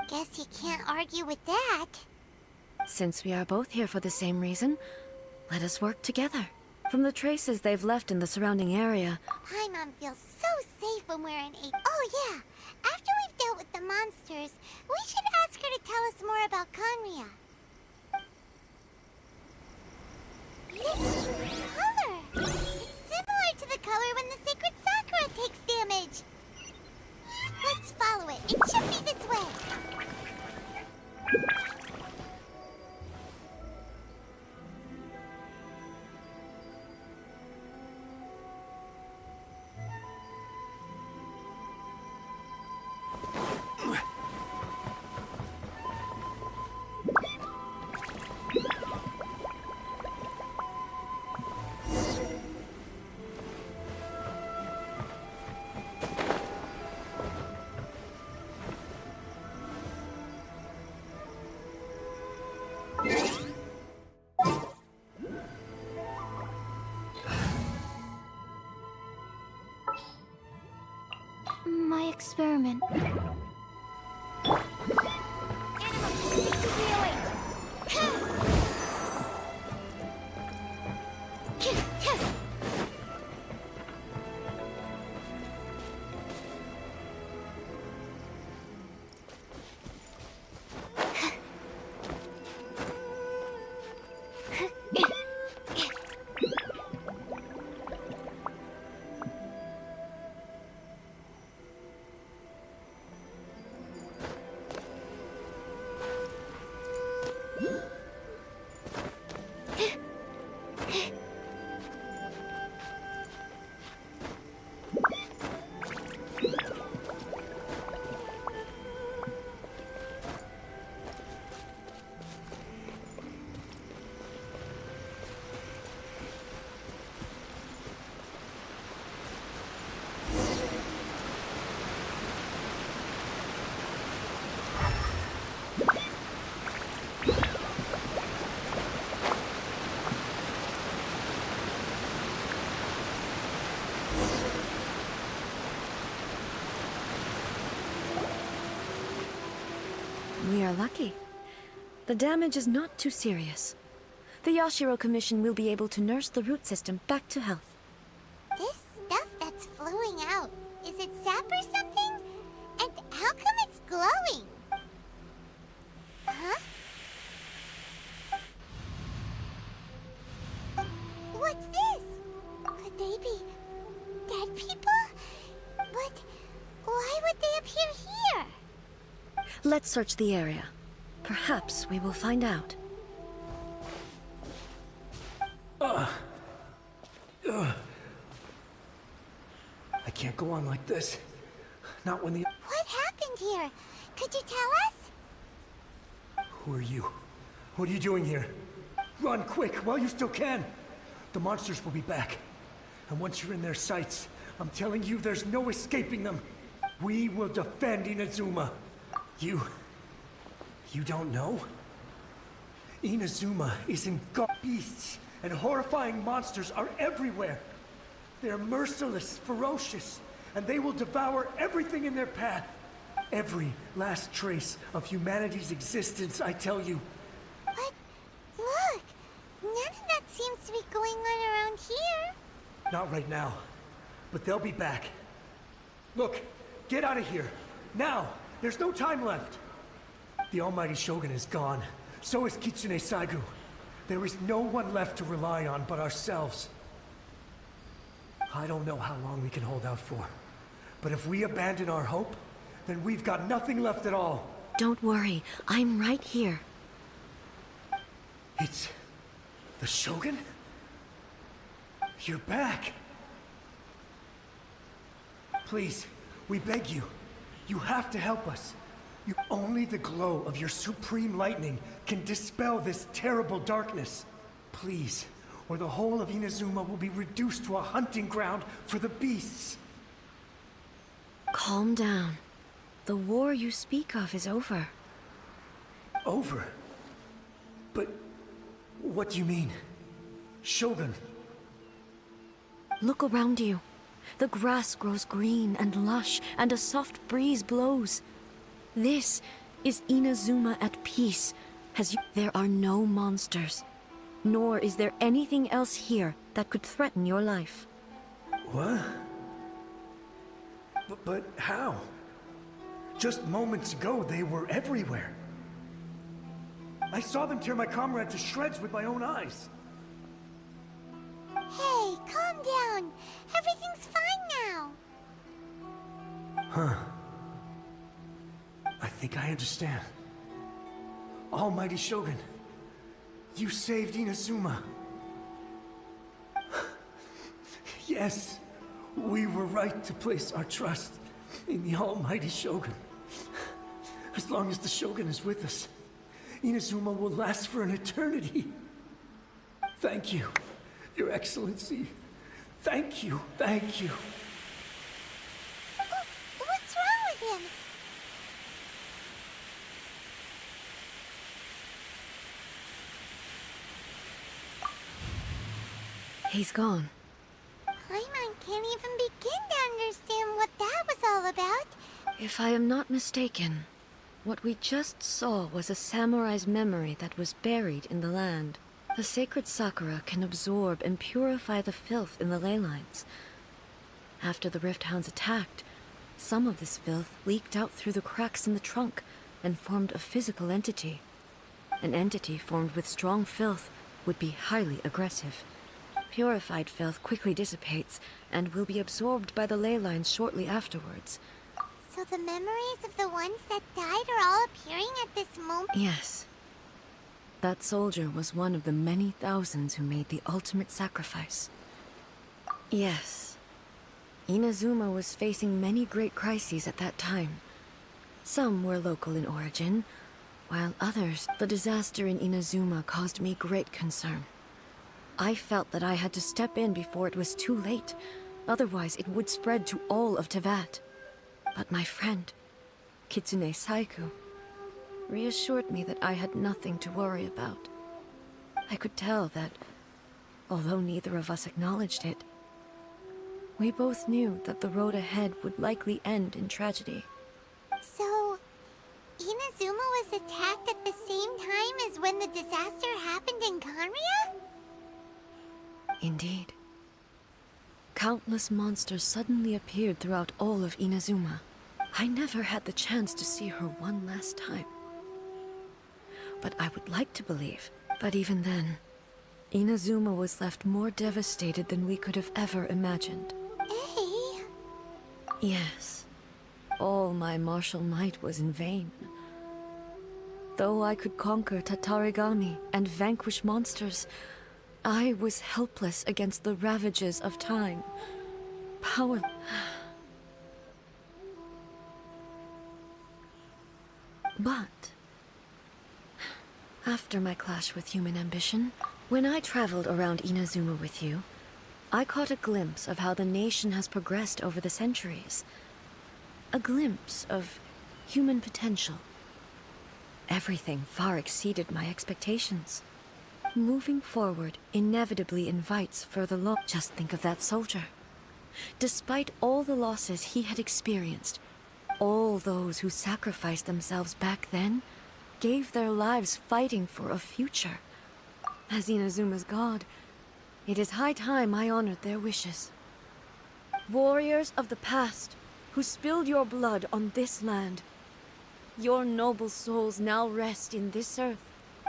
Guess you can't argue with that. Since we are both here for the same reason, let us work together. From the traces they've left in the surrounding area... Paimon feels so safe when we're in a... Oh yeah! After we've dealt with the monster, experiment. We are lucky. The damage is not too serious. The Yashiro Commission will be able to nurse the root system back to health. This stuff that's flowing out, is it sap or something? And how come it's glowing? Huh? What's this? Could they be dead people? But why would they appear here? Let's search the area. Perhaps we will find out. I can't go on like this. Not when the... What happened here? Could you tell us? Who are you? What are you doing here? Run quick while you still can. The monsters will be back. And once you're in their sights, I'm telling you there's no escaping them. We will defend Inazuma. You don't know? Inazuma is engulfed. Beasts and horrifying monsters are everywhere. They're merciless, ferocious, and they will devour everything in their path. Every last trace of humanity's existence, I tell you. But look, none of that seems to be going on around here. Not right now, but they'll be back. Look, get out of here. Now! There's no time left. The Almighty Shogun is gone. So is Kitsune Saigu. There is no one left to rely on but ourselves. I don't know how long we can hold out for. But if we abandon our hope, then we've got nothing left at all. Don't worry, I'm right here. It's... the Shogun? You're back. Please, we beg you. You have to help us. Only the glow of your supreme lightning can dispel this terrible darkness. Please, or the whole of Inazuma will be reduced to a hunting ground for the beasts. Calm down. The war you speak of is over. Over? But what do you mean? Shogun? Look around you. The grass grows green and lush, and a soft breeze blows. This is Inazuma at peace, There are no monsters. Nor is there anything else here that could threaten your life. What? But how? Just moments ago, they were everywhere. I saw them tear my comrade to shreds with my own eyes. Hey, calm down. Everything's fine now. Huh. I think I understand. Almighty Shogun, you saved Inazuma. Yes, we were right to place our trust in the Almighty Shogun. As long as the Shogun is with us, Inazuma will last for an eternity. Thank you, Your Excellency. Thank you, thank you. What's wrong with him? He's gone. Paimon can't even begin to understand what that was all about. If I am not mistaken, what we just saw was a samurai's memory that was buried in the land. The sacred sakura can absorb and purify the filth in the ley lines. After the Rift Hounds attacked, some of this filth leaked out through the cracks in the trunk and formed a physical entity. An entity formed with strong filth would be highly aggressive. Purified filth quickly dissipates and will be absorbed by the ley lines shortly afterwards. So the memories of the ones that died are all appearing at this moment? Yes. That soldier was one of the many thousands who made the ultimate sacrifice. Yes. Inazuma was facing many great crises at that time. Some were local in origin, while others, the disaster in Inazuma caused me great concern. I felt that I had to step in before it was too late, otherwise it would spread to all of Teyvat. But my friend, Kitsune Saiku, reassured me that I had nothing to worry about. I could tell that, although neither of us acknowledged it, we both knew that the road ahead would likely end in tragedy. So, Inazuma was attacked at the same time as when the disaster happened in Conria? Indeed. Countless monsters suddenly appeared throughout all of Inazuma. I never had the chance to see her one last time. But I would like to believe. But even then, Inazuma was left more devastated than we could have ever imagined. Hey? Yes. All my martial might was in vain. Though I could conquer Tatarigami and vanquish monsters, I was helpless against the ravages of time. Power... But... after my clash with human ambition, when I traveled around Inazuma with you, I caught a glimpse of how the nation has progressed over the centuries. A glimpse of human potential. Everything far exceeded my expectations. Moving forward inevitably invites further loss. Just think of that soldier. Despite all the losses he had experienced, all those who sacrificed themselves back then gave their lives fighting for a future. As Inazuma's god, it is high time I honored their wishes. Warriors of the past, who spilled your blood on this land, your noble souls now rest in this earth.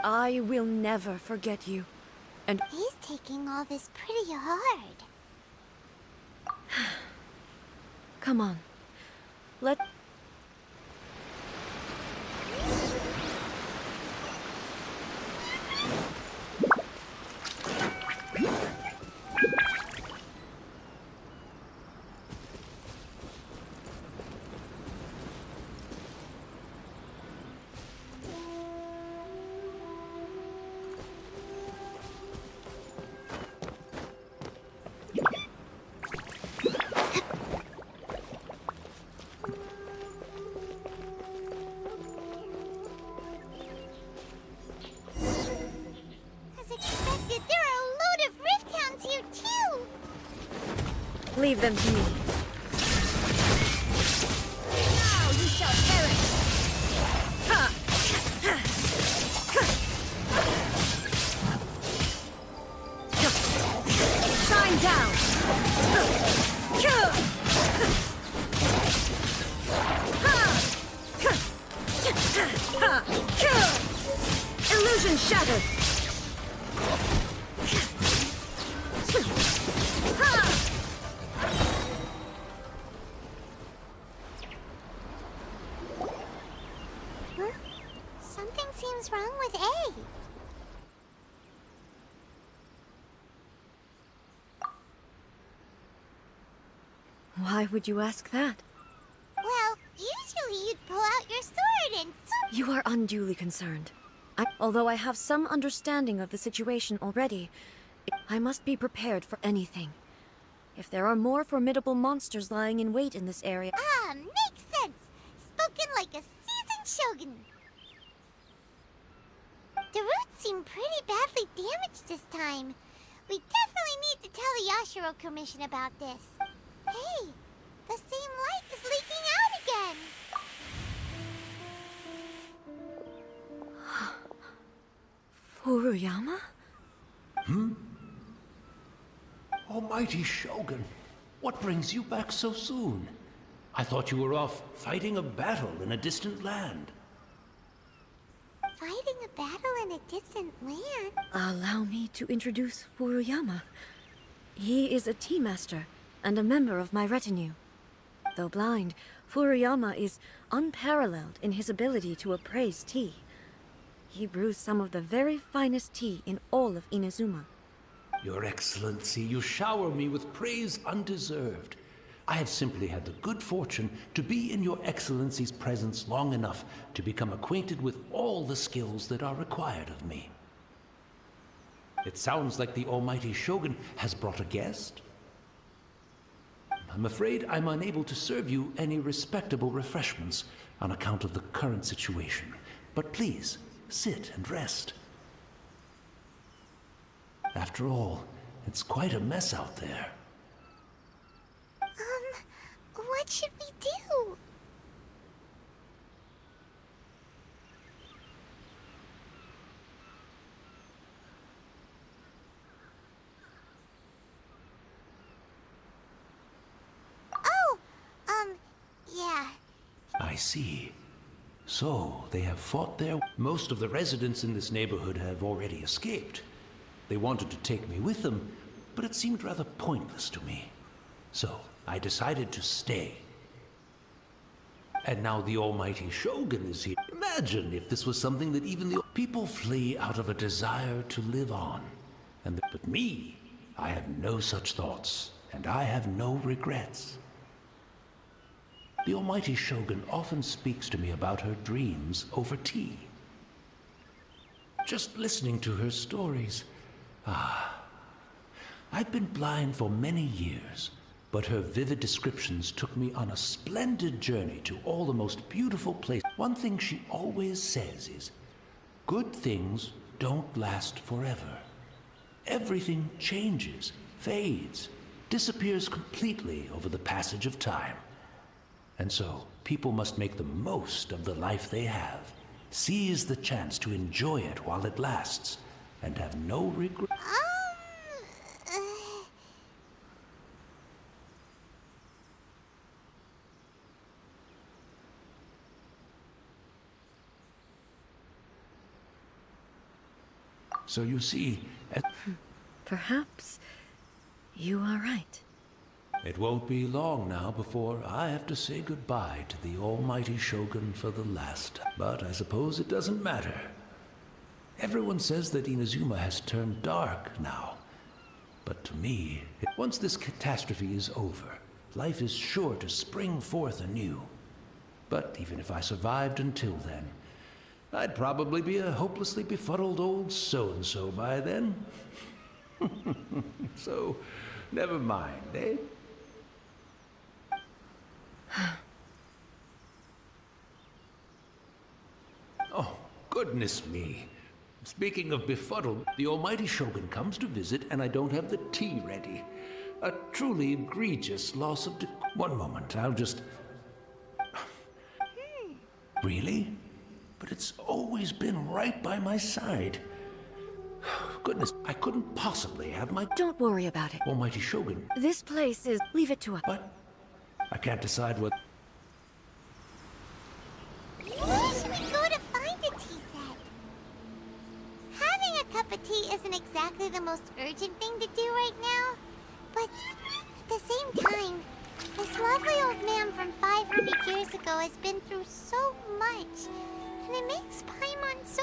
I will never forget you, and... He's taking all this pretty hard. Come on. Let... Leave them to me. Now you shall perish! Ha! Shine down! Illusion shattered! Something seems wrong with A. Why would you ask that? Well, usually you'd pull out your sword and You are unduly concerned. Although I have some understanding of the situation already, I must be prepared for anything. If there are more formidable monsters lying in wait in this area... Ah, makes sense! Spoken like a seasoned shogun. The roots seem pretty badly damaged this time. We definitely need to tell the Yashiro Commission about this. Hey, the same light is leaking out again! Furuyama? Almighty Shogun, what brings you back so soon? I thought you were off fighting a battle in a distant land. Fighting a battle in a distant land? Allow me to introduce Furuyama. He is a tea master and a member of my retinue. Though blind, Furuyama is unparalleled in his ability to appraise tea. He brews some of the very finest tea in all of Inazuma. Your Excellency, you shower me with praise undeserved. I have simply had the good fortune to be in your Excellency's presence long enough to become acquainted with all the skills that are required of me. It sounds like the Almighty Shogun has brought a guest. I'm afraid I'm unable to serve you any respectable refreshments on account of the current situation. But please, sit and rest. After all, it's quite a mess out there. What should we do? Oh, yeah. I see. So, they have fought their... Most of the residents in this neighborhood have already escaped. They wanted to take me with them, but it seemed rather pointless to me. So, I decided to stay. And now the Almighty Shogun is here. Imagine if this was something that even the people flee out of a desire to live on. But me, I have no such thoughts, and I have no regrets. The Almighty Shogun often speaks to me about her dreams over tea. Just listening to her stories. I've been blind for many years, but her vivid descriptions took me on a splendid journey to all the most beautiful places. One thing she always says is, good things don't last forever. Everything changes, fades, disappears completely over the passage of time. And so, people must make the most of the life they have, seize the chance to enjoy it while it lasts, and have no regret. So you see, Perhaps you are right. it won't be long now before I have to say goodbye to the Almighty Shogun for the last time. But I suppose it doesn't matter. Everyone says that Inazuma has turned dark now. But to me, once this catastrophe is over, life is sure to spring forth anew. But even if I survived until then, I'd probably be a hopelessly befuddled old so-and-so by then. So, never mind, eh? Oh, goodness me. Speaking of befuddled, the Almighty Shogun comes to visit and I don't have the tea ready. A truly egregious loss of One moment, I'll just... Really? But it's always been right by my side. Goodness, I couldn't possibly have my... Don't worry about it. Almighty Shogun. This place is... Leave it to us. What? I can't decide what... Where should we go to find a tea set? Having a cup of tea isn't exactly the most urgent thing to do right now. But at the same time, this lovely old man from 500 years ago has been through so much. And it makes Paimon so